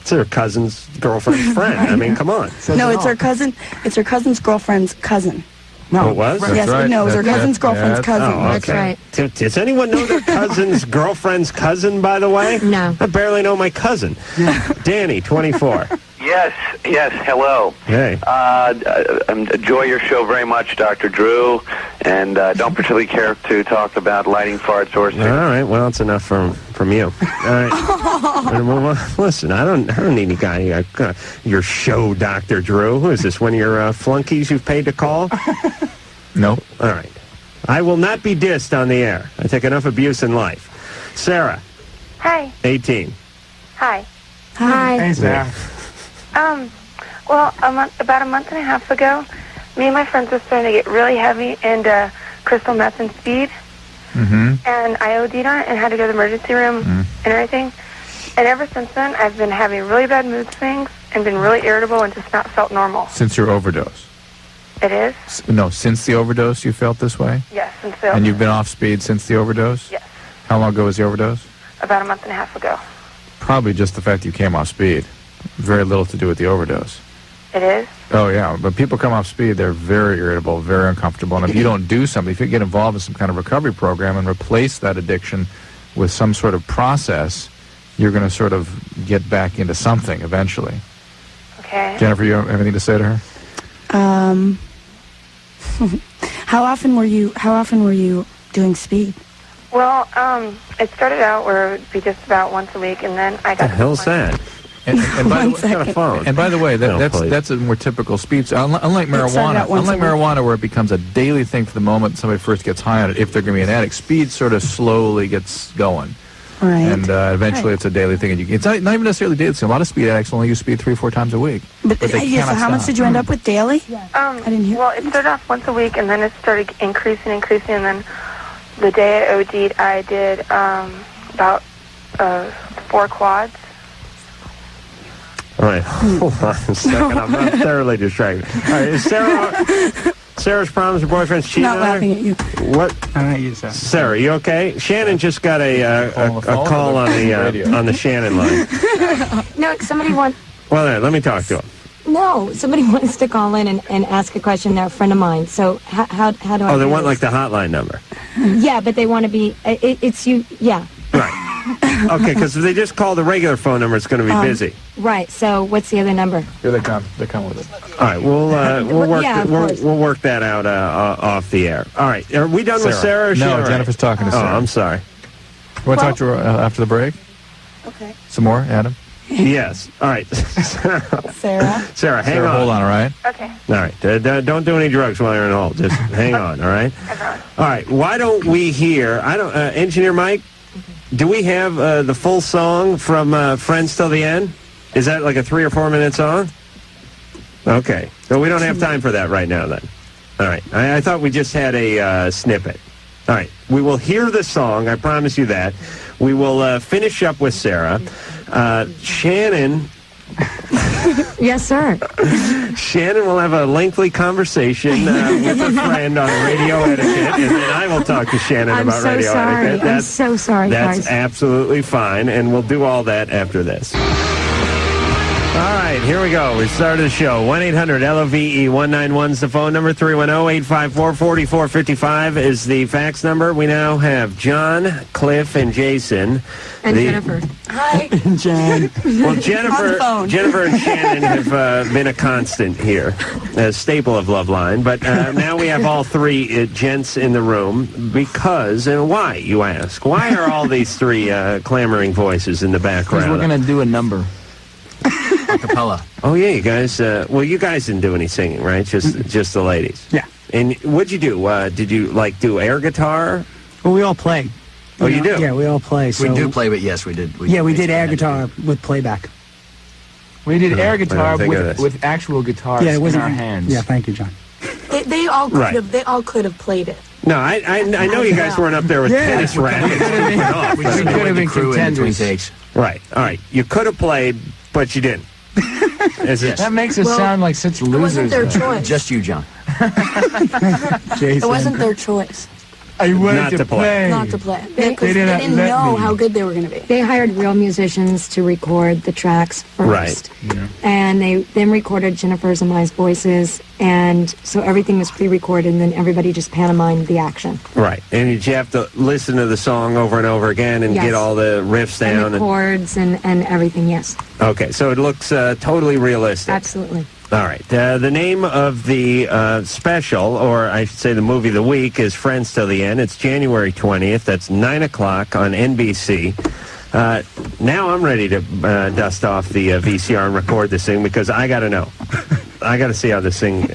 It's her cousin's girlfriend's friend. I mean, come on. No, it's her cousin. It's her cousin's girlfriend's cousin. No, it was? Yes, right. no, it was her cousin's girlfriend's cousin. Oh, That's okay. right. Does anyone know their cousin's girlfriend's cousin, by the way? No. I barely know my cousin. Danny, 24. Yes, hello. Hey. Enjoy your show very much, Dr. Drew, and don't particularly care to talk about lighting farts or... All right, well, it's enough from you. All right. Well, listen, I don't need any guy. Your show, Dr. Drew. Who is this? One of your flunkies you've paid to call? Nope. All right. I will not be dissed on the air. I take enough abuse in life. Sarah. Hi. 18. Hi. Hi. Hey, Sarah. Well, about a month and a half ago, me and my friends were starting to get really heavy into crystal meth and speed. Mm-hmm. And I OD'd on it and had to go to the emergency room and everything. And ever since then, I've been having really bad mood swings and been really irritable and just not felt normal. Since your overdose? It is? No, since the overdose you felt this way? Yes, since the And you've been off speed since the overdose? Yes. How long ago was the overdose? About a month and a half ago. Probably just the fact that you came off speed. Very little to do with the overdose. It is? Oh, yeah. But people come off speed, they're very irritable, very uncomfortable. And if you don't do something, if you get involved in some kind of recovery program and replace that addiction with some sort of process, you're going to sort of get back into something eventually. Okay. Jennifer, you have anything to say to her? How often were you doing speed? Well, it started out where it would be just about once a week, and then I got... The hell's that? And by the way, Got a phone. And by the way, No, please. that's a more typical speed. So unlike started marijuana, out once a week. where it becomes a daily thing for the moment somebody first gets high on it, if they're going to be an addict, speed sort of slowly gets going. Right. And eventually it's a daily thing. And it's not even necessarily daily. A lot of speed addicts only use speed 3 or 4 times a week. But they yeah, so cannot how much stop. did you end up with daily? I didn't hear. Well, it started off once a week, and then it started increasing, and then the day I OD'd, I did about 4 quads. All right, hold on a second. I'm thoroughly distracted. All right, is Sarah's problems, her boyfriend's cheating Not on her? laughing at you. What? All right, you, Sarah. Sarah, you okay? Shannon just got a call on the Shannon line. No, somebody wants... Well, there, let me talk to him. No, somebody wants to call in and ask a question. They're a friend of mine. So how do I... Oh, they do want this? like the hotline number. Yeah, but they want to be... it's you... Yeah. Right. Okay, because if they just call the regular phone number, it's going to be busy. Right. So what's the other number? Here they come. They come with it. All right, we'll work that out off the air. All right, are we done with Sarah? Or is she all No, right? Jennifer's talking to Sarah. Oh, I'm sorry. You want to talk to her after the break? Okay. Some more, Adam? Yes. All right. Sarah? Sarah, hang Sarah, on. hold on, all right? Okay. All right. Don't do any drugs while you're in hold. Just hang on, all right? All right. Why don't we hear, Engineer Mike, do we have the full song from Friends Till the End? Is that like a 3 or 4 minute song? Okay. So we don't have time for that right now then. All right. I thought we just had a snippet. All right. We will hear the song. I promise you that. We will finish up with Sarah. Shannon... Yes, sir. Shannon will have a lengthy conversation with a friend on radio etiquette, and then I will talk to Shannon I'm about so radio sorry. etiquette. I'm so sorry, That's guys. absolutely fine, and we'll do all that after this. All right, here we go. We started the show. 1-800-LOVE-191 is the phone number. 310-854-4455 is the fax number. We now have John, Cliff, and Jason. And Jennifer. Hi. Jen. Well, On the phone. Jennifer and Shannon have been a constant here, a staple of Loveline. But now we have all 3 gents in the room because, and why, you ask? Why are all these 3 clamoring voices in the background? Because we're going to do a number. A cappella. Oh, yeah, you guys, well, you guys didn't do any singing, right? Just the ladies. Yeah. And what'd you do? Did you, do air guitar? Well, we all play. Oh, you do? Yeah, we all play. So We do play, but yes, we did. We did air guitar with playback. We did air guitar think of this. with actual guitars Yeah, it in wasn't our hands. Yeah, thank you, John. They all could Right. have. They all could have played it. No, I know you guys weren't up there with tennis rackets. We could have been contenders. Right, all right. You could have played, but you didn't. That makes us Well, sound like such It wasn't losers. their though. choice. Just you, John. It wasn't their choice. I wanted not to play. Not to play. Because they didn't didn't let know me. how good they were going to be. They hired real musicians to record the tracks first. Right. Yeah. And they then recorded Jennifer's and my voices, and so everything was pre-recorded, and then everybody just pantomimed the action. Right. And did you have to listen to the song over and over again and Yes. get all the riffs down? And the chords and everything, yes. Okay, so it looks totally realistic. Absolutely. All right. The name of the special, or I should say the movie of the week, is Friends Till the End. It's January 20th. That's 9 o'clock on NBC. Now I'm ready to dust off the VCR and record this thing because I got to know. I got to see how this thing...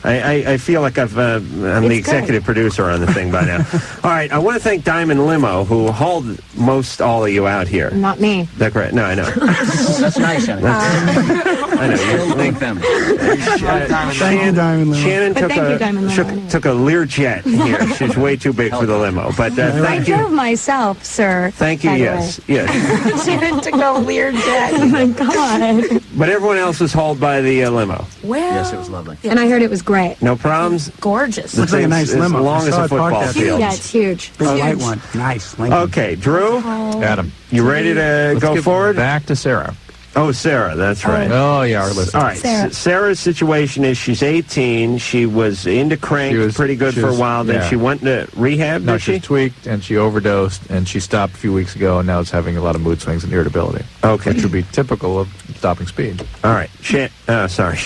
I feel like I'm the executive producer on the thing by now. All right, I want to thank Diamond Limo, who hauled most all of you out here. Not me. That's correct. No, I know. That's nice, Shannon. I know. You Thank them. Thank you, Diamond Limo. Shannon But thank you, Diamond Limo, anyway. took a Learjet here. She's way too big for the limo. But I thank you. drove myself, sir. Thank you, by the yes. way. Yes. Shannon took a Learjet. Oh, my God. But everyone else was hauled by the limo. Well, Yes, it was lovely. And I heard it was great. No problems? gorgeous. The Looks like a thing's nice as limo. long I as saw a it parked football out field. Yeah, it's huge. A light one. Nice. Lincoln. Okay, Drew, Adam. you ready to Let's go get forward? back to Sarah. Oh, Sarah, that's right. Oh, yeah, our listener. All right, Sarah. Sarah's situation is she's 18. She was into crank pretty good for a while. Then yeah. she went to rehab, No, did she? she's tweaked, and she overdosed, and she stopped a few weeks ago, and now it's having a lot of mood swings and irritability. Okay. Which would be typical of stopping speed. All right. Sorry.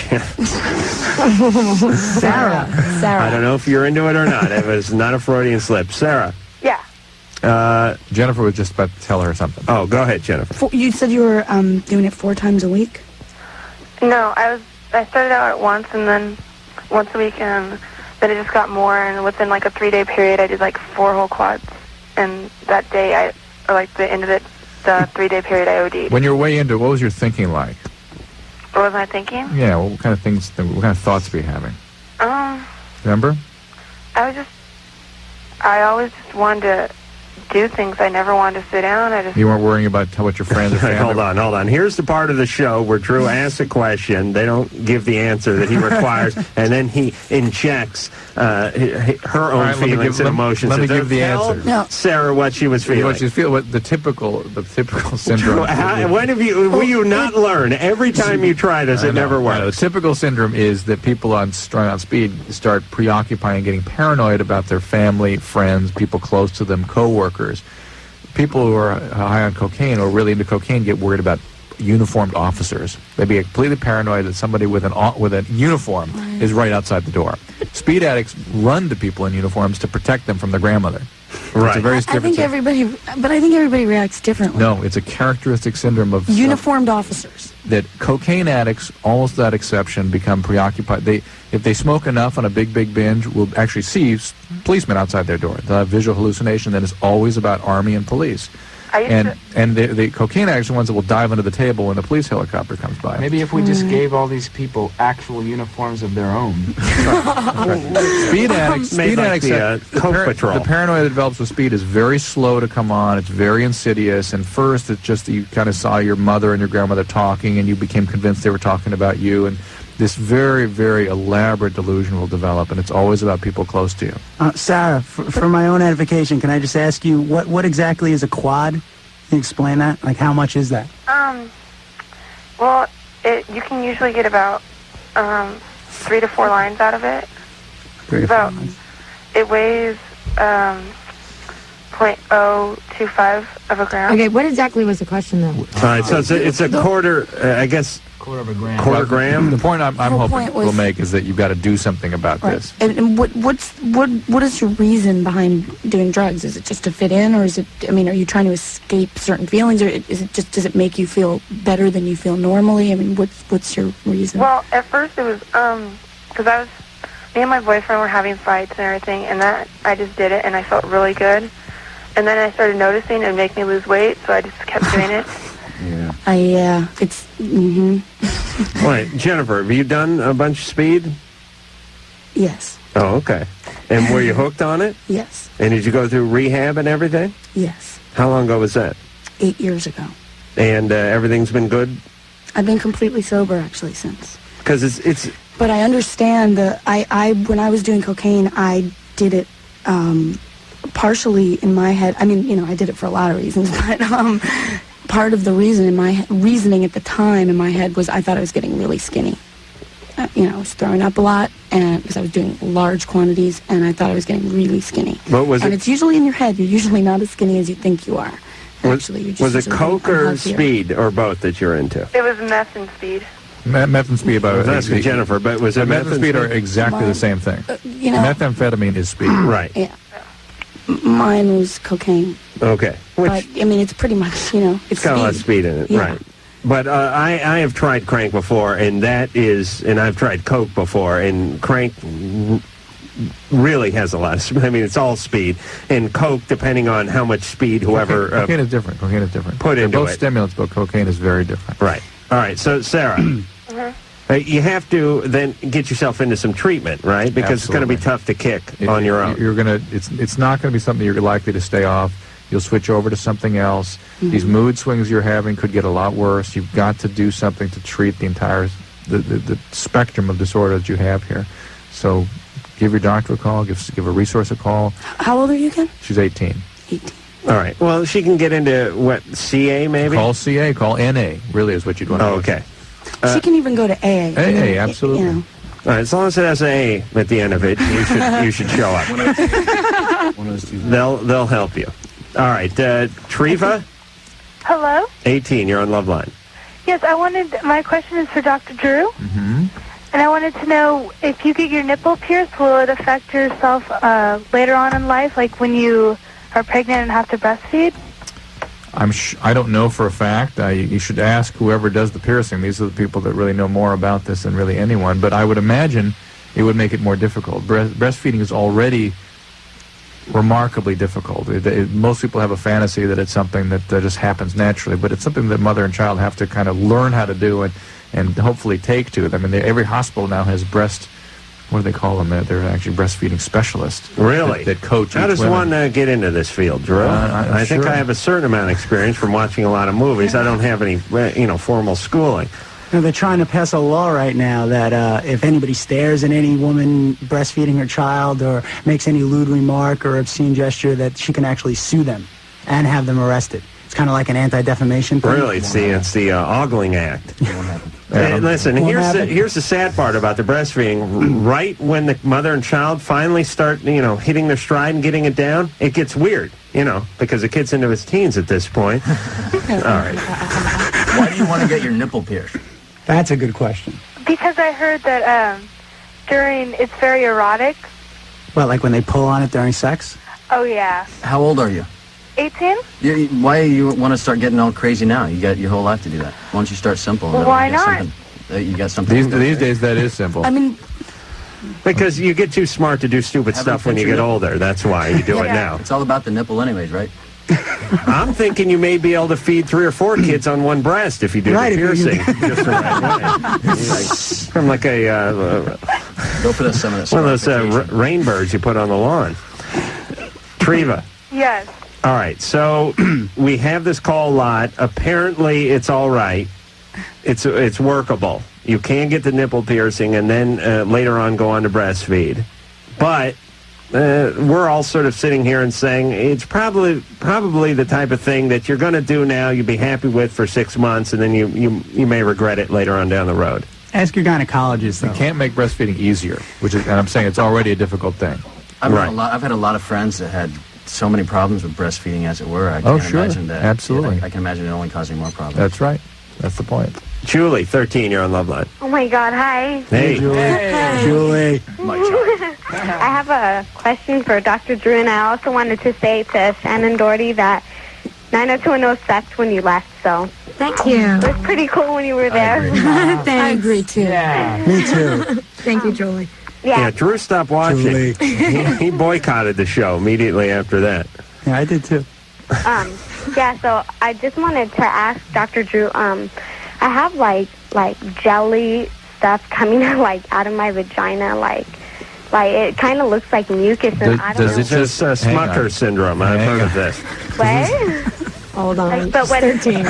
Sarah. I don't know if you're into it or not. It was not a Freudian slip. Sarah. Yeah. Jennifer was just about to tell her something. Oh, go ahead, Jennifer. You said you were doing it 4 times a week? No, I started out at once and then once a week, and then it just got more, and within like a 3-day period I did like 4 whole quads, and that day the end of the 3-day period I OD'd. When you were way into it, what was your thinking like? What was I thinking? Yeah, what kind of thoughts were you having? Remember? I always just wanted to do things. I never wanted to sit down. You weren't worrying about what your friends or family... Hold on. Here's the part of the show where Drew asks a question. They don't give the answer that he requires, and then he injects her own feelings and emotions. Let me So give the tell answer. Sarah what she was feeling. What she was feeling, what the typical syndrome... Will you not learn? Every time you try this, it never works. The typical syndrome is that people strung on speed start preoccupying, getting paranoid about their family, friends, people close to them, co-workers. People who are high on cocaine or really into cocaine get worried about uniformed officers. They be completely paranoid that somebody with a uniform is right outside the door. Speed addicts run to people in uniforms to protect them from their grandmother. Right. It's a very I think everybody reacts differently. No, it's a characteristic syndrome of Uniformed officers. that cocaine addicts, almost without exception, become preoccupied. If they smoke enough on a big binge, will actually see policemen outside their door. They'll have visual hallucination that is always about army and police. And the cocaine addicts are the ones that will dive under the table when the police helicopter comes by. Maybe if we just gave all these people actual uniforms of their own. Speed addicts, Coke Patrol. The paranoia that develops with speed is very slow to come on. It's very insidious. And first, it's just that you kind of saw your mother and your grandmother talking, and you became convinced they were talking about you. And this very, very elaborate delusion will develop, and it's always about people close to you. Sarah, for my own edification, can I just ask you, what exactly is a quad? Can you explain that? Like, how much is that? Well, you can usually get about 3 to 4 lines out of it. 3 to 4 lines. It weighs 0.025 of a gram. Okay, what exactly was the question, though? All right, so it's a quarter, I guess... Quarter of a gram. Quarter gram? The point I'm whole hoping point was- we'll make is that you've got to do something about this. And what is your reason behind doing drugs? Is it just to fit in, or is it? I mean, are you trying to escape certain feelings, or is it just? Does it make you feel better than you feel normally? I mean, what's your reason? Well, at first it was because me and my boyfriend were having fights and everything, and that I just did it, and I felt really good. And then I started noticing it make me lose weight, so I just kept doing it. Yeah. It's. Wait, Jennifer, have you done a bunch of speed? Yes. Oh, okay. And were you hooked on it? Yes. And did you go through rehab and everything? Yes. How long ago was that? 8 years ago. And everything's been good? I've been completely sober actually since. Because it's. But I understand when I was doing cocaine, I did it partially in my head, I mean, you know, I did it for a lot of reasons, but part of the reason in my reasoning at the time in my head was I thought I was getting really skinny. You know, I was throwing up a lot, and because I was doing large quantities, and I thought I was getting really skinny. And it's usually in your head. You're usually not as skinny as you think you are. Actually, you're just was it coke or speed or both that you're into? It was meth and speed. Meth and speed, about that's Jennifer, but was it meth and speed are exactly the same thing. You know, methamphetamine is speed. Right. Yeah. Mine was cocaine. Okay. But, I mean, it's pretty much, you know, It's got a lot of speed in it, Yeah. right. But I have tried crank before, and I've tried coke before, and crank really has a lot of speed. I mean, it's all speed. And coke, depending on how much speed whoever... Cocaine is different. Cocaine is different. Put They're into both it. stimulants, but cocaine is very different. Right. All right, so Sarah... you have to then get yourself into some treatment, right? Because it's going to be tough to kick on your own. It's not going to be something you're likely to stay off. You'll switch over to something else. These mood swings you're having could get a lot worse. You've got to do something to treat the entire the spectrum of disorder that you have here. So give your doctor a call. Give a resource a call. How old are you again? She's 18. 18. All right. Well, she can get into, what, CA maybe? Call CA. Call NA, really is what you'd want to do. Okay. She can even go to AA. AA, absolutely. You know. All right, as long as it has an A at the end of it, you should show up. They'll help you. All right, Treva, Hello? 18, you're on Loveline. Yes, my question is for Dr. Drew. Mm-hmm. And I wanted to know, if you get your nipple pierced, will it affect yourself later on in life, like when you are pregnant and have to breastfeed? I don't know for a fact. You should ask whoever does the piercing. These are the people that really know more about this than really anyone. But I would imagine it would make it more difficult. Breastfeeding is already remarkably difficult. Most people have a fantasy that it's something that just happens naturally, but it's something that mother and child have to kind of learn how to do and hopefully take to. I mean, every hospital now has what do they call them? They're actually breastfeeding specialists. Really? That coach How each does women. one get into this field, Drew? I think sure. I have a certain amount of experience from watching a lot of movies. I don't have any, formal schooling. Now, they're trying to pass a law right now that if anybody stares at any woman breastfeeding her child or makes any lewd remark or obscene gesture, that she can actually sue them and have them arrested. It's kind of like an anti-defamation thing. Really, it's the Ogling Act. Listen, here's the sad part about the breastfeeding. Right when the mother and child finally start, hitting their stride and getting it down, it gets weird, because the kid's into his teens at this point. All right. Why do you want to get your nipple pierced? That's a good question. Because I heard that it's very erotic. Well, like when they pull on it during sex? Oh, yeah. How old are you? 18? Why do you want to start getting all crazy now? You got your whole life to do that. Why don't you start simple? Well, why not? You got something. These days, that is simple. I mean, because you get too smart to do stupid stuff when you get older. That's why you do it now. It's all about the nipple anyways, right? I'm thinking you may be able to feed 3 or 4 kids on one breast if you do the piercing just the right way. From like go for some of this. One of those rainbirds you put on the lawn. Treva. Yes. All right, so we have this call a lot. Apparently, it's all right. It's workable. You can get the nipple piercing and then later on go on to breastfeed. But we're all sort of sitting here and saying it's probably the type of thing that you're going to do now, you'll be happy with for 6 months, and then you may regret it later on down the road. Ask your gynecologist, though. You can't make breastfeeding easier, and I'm saying it's already a difficult thing. I've had a lot of friends that had so many problems with breastfeeding, as it were. I can't imagine that. Absolutely. I can imagine it only causing more problems. That's right. That's the point. Julie, 13, you're on Loveline. Oh, my God. Hi. Hey, Julie. Hey. Julie. I have a question for Dr. Drew, and I also wanted to say to Shannen Doherty that 90210 sucked when you left, so... Thank you. It was pretty cool when you were there. I agree, too. Yeah. Me too. Thank you, Julie. Yeah, Drew stopped watching. Julie. He boycotted the show immediately after that. Yeah, I did too. Yeah, so I just wanted to ask Dr. Drew, I have like jelly stuff coming out of my vagina, like it kind of looks like mucus, and I don't know. It's just Smucker syndrome. I've heard of this. What? Hold on. But what is 13.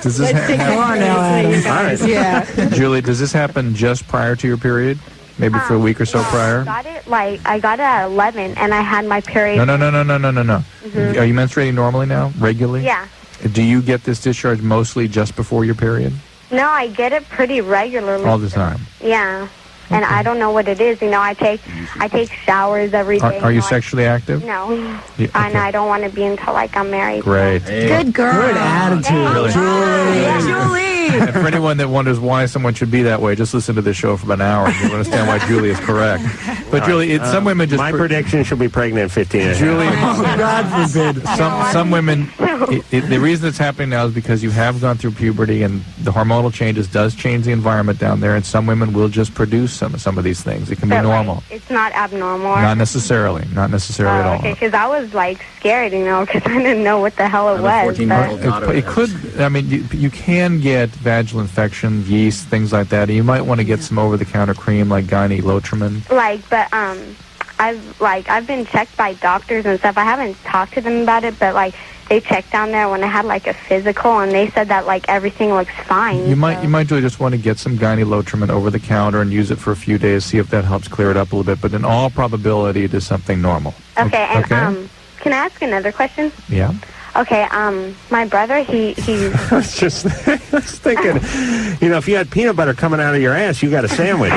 Does this Let's take it on now, All right. Yeah. Julie, does this happen just prior to your period? maybe for a week or so prior? I got it at 11, and I had my period. No. Are you menstruating normally now, regularly? Yeah. Do you get this discharge mostly just before your period? No, I get it pretty regularly. All the time? Yeah. And I don't know what it is. You know, I take showers every day. Are you sexually active? No. Yeah, okay. And I don't want to be until, like, I'm married. Great. Good girl. Good attitude, Really? Julie. And for anyone that wonders why someone should be that way, just listen to this show for about an hour and you'll understand why Julie is correct. But Julie, some women just... My prediction, she'll be pregnant at 15 and a half. Julie, Oh, God forbid. some women, the reason it's happening now is because you have gone through puberty and the hormonal changes does change the environment down there, and some women will just produce some of these things. It can be But, normal. Like, it's not abnormal. Not necessarily at all. Okay, because I was, like, scared, you know, because I didn't know what the hell it was. But It could, I mean, you can get vaginal infection, yeast, things like that. You might want to get some over-the-counter cream like Lotrimin. I've been checked by doctors and stuff. I haven't talked to them about it, but, like, they checked down there when I had, like, a physical, and they said that, like, everything looks fine. You might really just want to get some Lotrimin over the counter and use it for a few days, see if that helps clear it up a little bit. But in all probability, it is something normal. Okay, and can I ask another question? Yeah. Okay, my brother, he I was thinking, you know, if you had peanut butter coming out of your ass, you got a sandwich.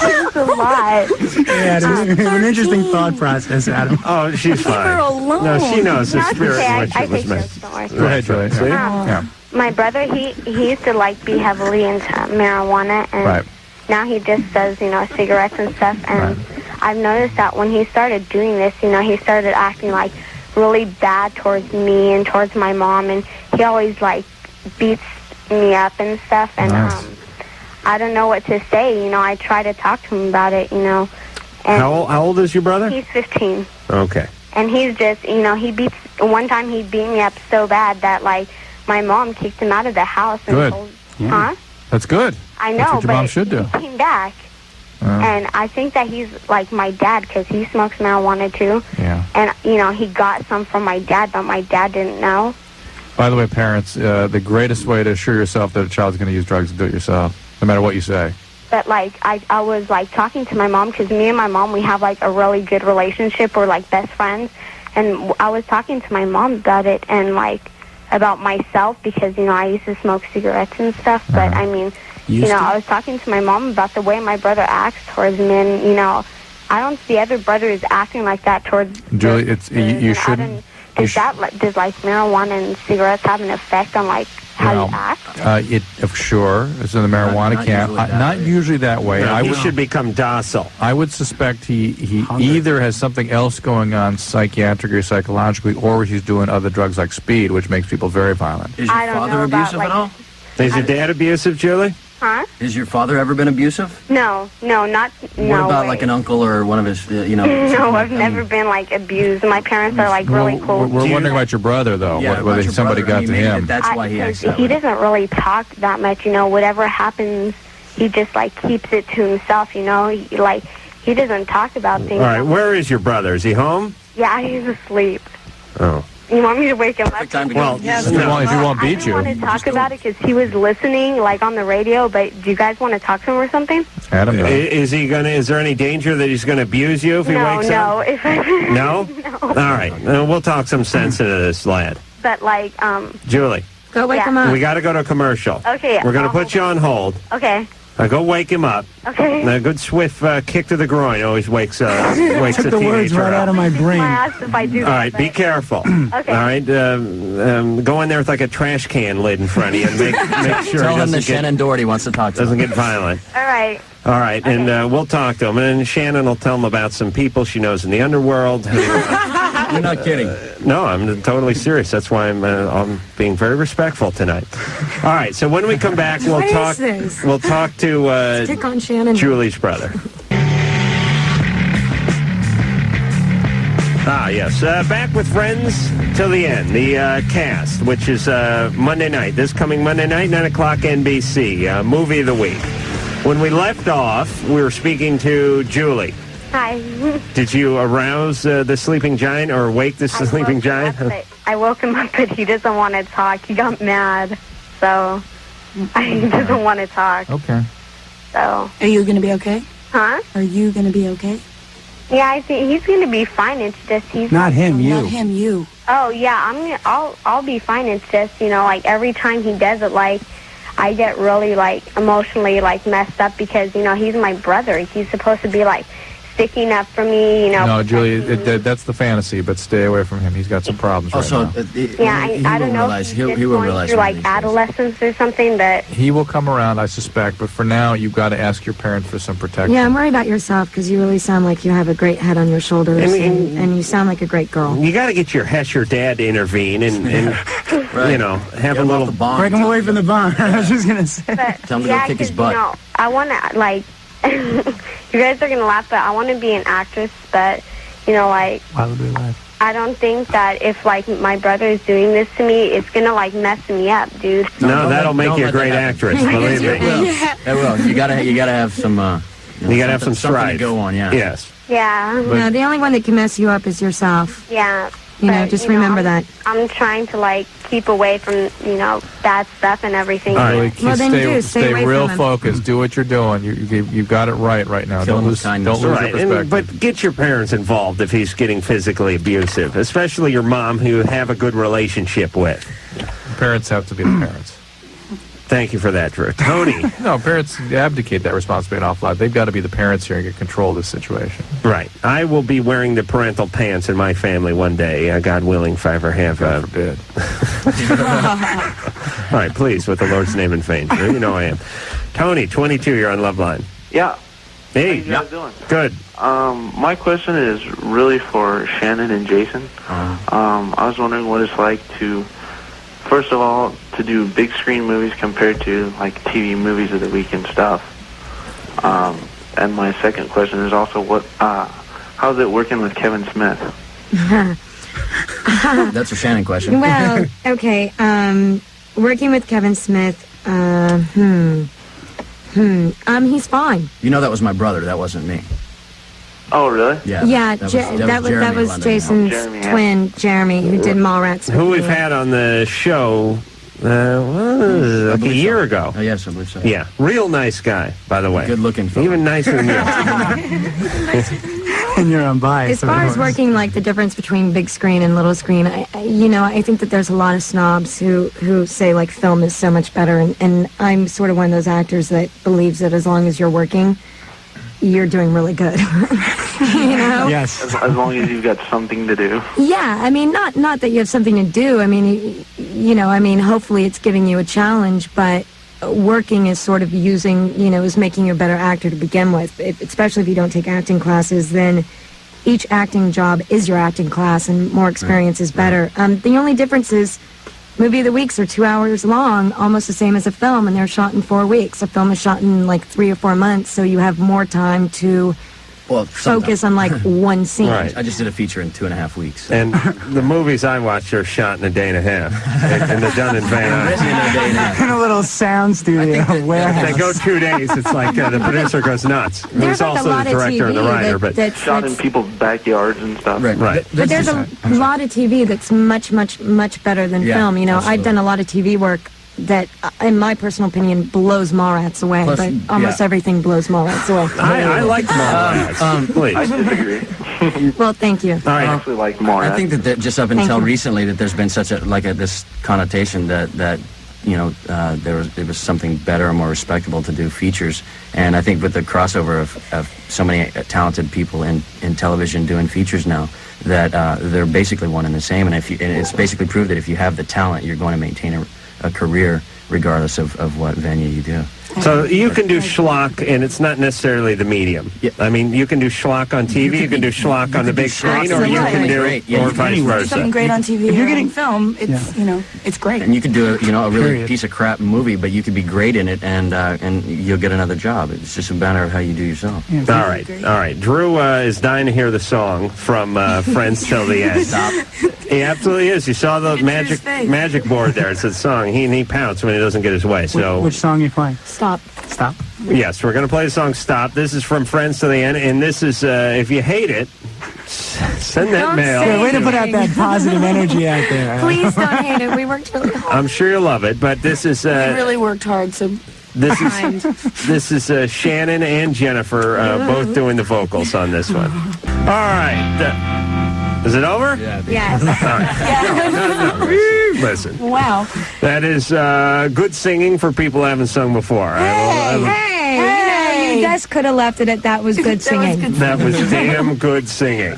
That's a lot. Yeah, it's an interesting thought process, Adam. Oh, she's fine. Leave her alone. No, she knows the That's spirit okay. in which I it was take meant. jokes, don't worry. Go ahead, Julie. See? Yeah. My brother, he used to, like, be heavily into marijuana, and Right. now he just does, you know, cigarettes and stuff, and I've noticed that when he started doing this, you know, he started acting, like, really bad towards me and towards my mom, and he always, like, beats me up and stuff, and I don't know what to say. You know, I try to talk to him about it, you know. And How old is your brother? He's 15. Okay. And he's just, you know, one time he beat me up so bad that, like, my mom kicked him out of the house. And Good. told, Yeah. Huh? That's good. I know, That's what your mom but should do. he came back. And I think that he's like my dad because he smokes marijuana too. Yeah. And, you know, he got some from my dad, but my dad didn't know. By the way, parents, the greatest way to assure yourself that a child's going to use drugs is do it yourself, no matter what you say. But, like, I was, like, talking to my mom because me and my mom, we have, like, a really good relationship. We're, like, best friends. And I was talking to my mom about it and, like, about myself because, you know, I used to smoke cigarettes and stuff. But, I mean, you know, I was talking to my mom about the way my brother acts towards me. And, you know, I don't see other brothers acting like that towards Julie, you shouldn't. Does marijuana and cigarettes have an effect on, like, how you act? Sure. So the marijuana can't. Not usually that way. No, he should become docile. I would suspect he either has something else going on psychiatrically or psychologically, or he's doing other drugs like speed, which makes people very violent. Is your father abusive at all? Is your dad abusive, Julie? Huh? Has your father ever been abusive? No, not. What about like an uncle or one of his, you know? No, I've never been, like, abused. My parents are, like, really cool. We're wondering about your brother, though. Yeah, whether about somebody your brother. got to him. That's why he acts that He way. doesn't really talk that much, you know. Whatever happens, he just, like, keeps it to himself, you know. He doesn't talk about things. All right, where is your brother? Is he home? Yeah, he's asleep. Oh. You want me to wake him up? Well, yeah, if he won't beat you. I didn't want to talk about it because he was listening, like, on the radio, but do you guys want to talk to him or something? Adam, is there any danger that he's going to abuse you if he wakes up? If No? All right. We'll talk some sense into this lad. But, like, Julie. Go wake him up. We got to go to a commercial. Okay. We're going to put you on hold. Okay. Go wake him up. Okay. A good swift kick to the groin always wakes a Took the words teenager right up. out of my brain. I asked if I do All right, be careful. Okay. All right, go in there with like a trash can lid in front of you and make sure Tell he him that doesn't Shannen Doherty wants to talk to doesn't him. get violent. All right. All right, and we'll talk to him. And then Shannon will tell him about some people she knows in the underworld. You're not kidding. No, I'm totally serious. That's why I'm being very respectful tonight. All right, so when we come back, we'll What talk. is this? We'll talk to Stick on Shannon. Julie's brother. Yes. Back with Friends till the end. The cast, which is Monday night. This coming Monday night, 9 o'clock NBC. Movie of the week. When we left off, we were speaking to Julie. Hi. Did you arouse the sleeping giant or wake the sleeping giant? I woke him up, but he doesn't want to talk. He got mad, so he doesn't want to talk. Okay. So. Are you going to be okay? Huh? Are you going to be okay? Yeah, I think he's going to be fine. It's just he's Not him, you. Not him, you. Oh yeah, I'll be fine. It's just, you know, like every time he does it, like I get really like emotionally like messed up because, you know, he's my brother. He's supposed to be like sticking up for me, you know. No, Julie, that's the fantasy, but stay away from him. He's got some problems right now. Yeah, I don't know if he's just going through like adolescence or something, but He will come around, I suspect, but for now, you've got to ask your parents for some protection. Yeah, I'm worried about yourself because you really sound like you have a great head on your shoulders, and you sound like a great girl. You got to get your Hesher dad to intervene and you know, have a little Break him away from the bond. I was just going to say. Tell him to go kick his butt. You know, I want to like. You guys are gonna laugh, but I want to be an actress. But you know, like, Why would we laugh? I don't think that if like my brother is doing this to me, it's gonna like mess me up, dude. No, that'll make you a great actress. Believe me. It will. You gotta have some. You gotta have some something to strides. go on. Yeah. Yes. Yeah. No, the only one that can mess you up is yourself. Yeah. You know, but, just you know, remember that. I'm trying to like keep away from, you know, bad stuff and everything. All right, Well, then stay away real from him. focused. Do what you're doing. You've got it right now. Kill Don't him with lose kindness. your Right, perspective. but get your parents involved if he's getting physically abusive, especially your mom, who you have a good relationship with. Parents have to be the parents. Thank you for that, Drew. Tony. No, parents abdicate that responsibility an awful lot. They've got to be the parents here and get control of this situation. Right. I will be wearing the parental pants in my family one day, God willing, if I ever have. God forbid. All right, please, with the Lord's name and fame, Drew. You know I am. Tony, 22, you're on Loveline. Yeah. Hey. How you guys doing? Good. My question is really for Shannon and Jason. I was wondering what it's like to, first of all, to do big screen movies compared to like TV movies of the week and stuff. And my second question is also how's it working with Kevin Smith? That's a Shannon question. Well, okay. Working with Kevin Smith, he's fine. You know that was my brother. That wasn't me. Oh, really? Yeah. Yeah, that that was London. Jason's twin, Jeremy, who did Mallrats. Who we've had on the show like a year ago. Oh, yes, I believe so. Yeah. Real nice guy, by the way. Good looking fellow. Even nicer than you. And you're unbiased. As far as working, like, the difference between big screen and little screen, I think that there's a lot of snobs who say, like, film is so much better, and I'm sort of one of those actors that believes that as long as you're working, you're doing really good. You know? Yes. As long as you've got something to do. Yeah, I mean, not that you have something to do. I mean, hopefully it's giving you a challenge, but working is sort of is making you a better actor to begin with. Especially if you don't take acting classes, then each acting job is your acting class, and more experience is better. The only difference is movie of the weeks are 2 hours long, almost the same as a film, and they're shot in 4 weeks. A film is shot in like 3 or 4 months, so you have more time to focus on like one scene. Right. I just did a feature in 2.5 weeks. And the movies I watch are shot in a day and a half. And they're done in Van Nuys. In a little sound studio warehouse. If they go 2 days, it's like the producer goes nuts. Who's like a also lot the of director and the TV writer. that- But that's- Shot in people's backyards and stuff. Right. But there's a lot of TV that's much, much, much better than Yeah, film. I've absolutely. done a lot of TV work that, in my personal opinion, blows Mallrats away. Plus, but almost yeah. everything blows Mallrats away. I like Mallrats. Please. I disagree. Well, thank you. I actually like Mallrats. I think that just up Thank until you. recently that there's been such this connotation that there was something better or more respectable to do features, and I think with the crossover of so many talented people in television doing features now, that they're basically one and the same, and it's basically proved that if you have the talent, you're going to maintain a career regardless of what venue you do. So you can do schlock, and it's not necessarily the medium. I mean, you can do schlock on TV, you can do schlock on the big screen, or you can do or vice Do versa. something great on TV. If you're or getting- on film, it's it's great. And you could do a really Period. piece of crap movie, but you could be great in it, and you'll get another job. It's just a matter of how you do yourself. All right. Drew is dying to hear the song from Friends Till the End. Stop. He absolutely is. You saw the magic board there. It said song. He pouts when he doesn't get his way. So Which song are you playing? Stop. Stop. yes, we're going to play the song Stop. This is from Friends Till the End, and this is if you hate it, send that mail. Yeah, way to put out that positive energy out there. Please don't hate it. We worked really hard. I'm sure you'll love it, but this is We really worked hard, so This is Shannon and Jennifer both doing the vocals on this one. All right. Is it over? Yes. No. Listen. Wow. That is good singing for people who haven't sung before. Hey, you guys could have left it at that was good singing. That was damn good singing.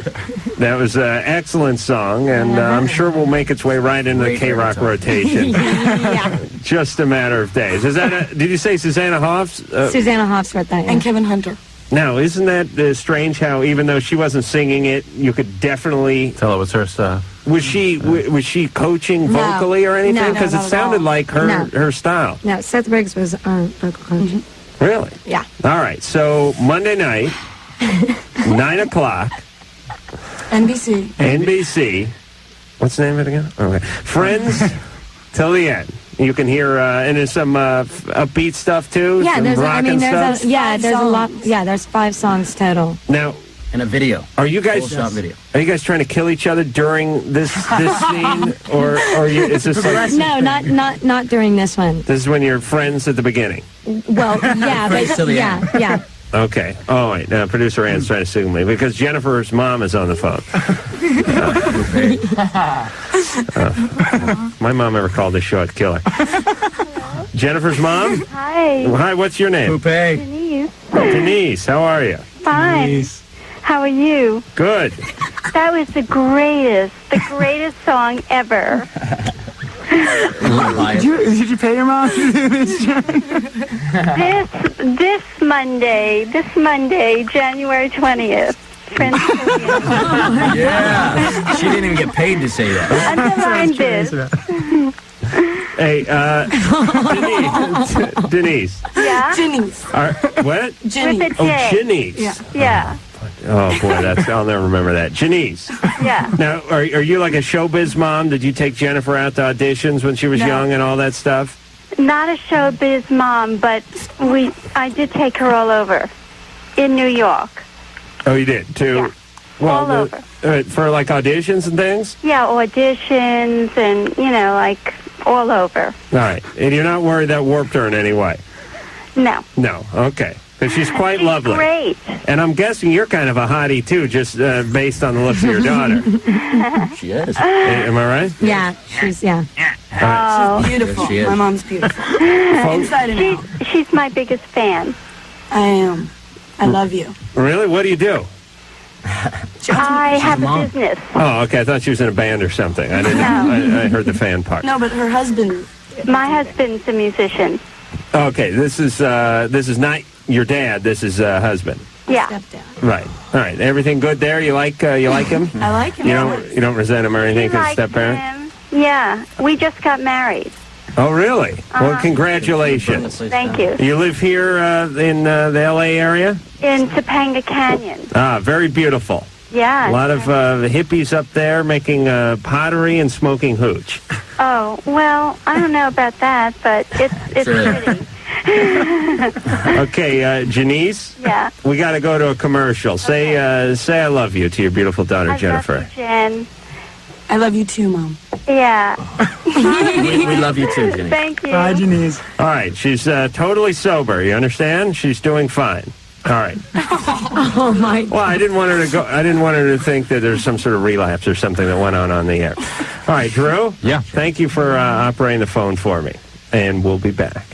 That was an excellent song, and I'm sure we'll make its way right into the K-Rock rotation. Just a matter of days. Did you say Susanna Hoffs? Susanna Hoffs wrote that. And Kevin Hunter. Now, isn't that strange how even though she wasn't singing it, you could definitely tell it was her stuff. Was she coaching vocally or anything? Because it sounded like her style. No, Seth Briggs was our vocal coach. Really? Yeah. All right. So Monday night, 9 o'clock. NBC. What's the name of it again? Okay. Friends till the end. You can hear, and there's some upbeat stuff too. Yeah, some there's stuff. a lot. Yeah, there's 5 songs total. Now, and a video. Are you guys video? Are you guys trying to kill each other during this scene, or is this like, no, not during this one. This is when you're friends at the beginning. Well, yeah, but yeah. Okay. Oh wait, now producer Ann's trying to signal me because Jennifer's mom is on the phone. My mom ever called this show, I'd kill her. Jennifer's mom? Hi. Hi, what's your name? Denise. Denise, how are you? Fine. Denise. How are you? Good. That was the greatest song ever. Did you pay your mom to do this, This Monday, January 20th. Friends. Yeah. She didn't even get paid to say that. Underline this. Hey, Denise. Yeah? Janice. What? Janice. With a J. Oh, Janice. Yeah. Oh boy, I'll never remember that. Janice. Yeah. Now, are you like a showbiz mom? Did you take Jennifer out to auditions when she was young and all that stuff? Not a showbiz mom, but I did take her all over in New York. Oh, you did too. Yeah. Well, all over. For like auditions and things. Yeah, auditions and like all over. All right, and you're not worried that warped her in any way? No. No. Okay. Because she's quite lovely. Great. And I'm guessing you're kind of a hottie, too, just based on the looks of your daughter. She is. Am I right? Yeah, she's, Right. She's beautiful. Yes, she is. My mom's beautiful. Inside and out. She's my biggest fan. I am. I love you. Really? What do you do? I have a business. Oh, okay. I thought she was in a band or something. I didn't. I heard the fan part. No, but her husband. My husband's a musician. Okay. This is not your dad. This is husband. Yeah. Stepdad. Right. All right. Everything good there? You like him? I like him. You don't resent him or anything because step parent? Him. Yeah. We just got married. Oh, really? Well, congratulations. Thank you. You live here in the L.A. area? In Topanga Canyon. Ah, very beautiful. Yeah. A lot of hippies up there making pottery and smoking hooch. Oh, well, I don't know about that, but it's pretty. Okay, Janice? Yeah. We got to go to a commercial. Say I love you to your beautiful daughter, Jennifer. I love you, Jen. I love you too, Mom. Yeah. we love you too, Jenny. Thank you. Bye, Janice. All right, she's totally sober. You understand? She's doing fine. All right. Oh my. Well, I didn't want her to go. I didn't want her to think that there's some sort of relapse or something that went on the air. All right, Drew. Yeah. Thank you for operating the phone for me, and we'll be back.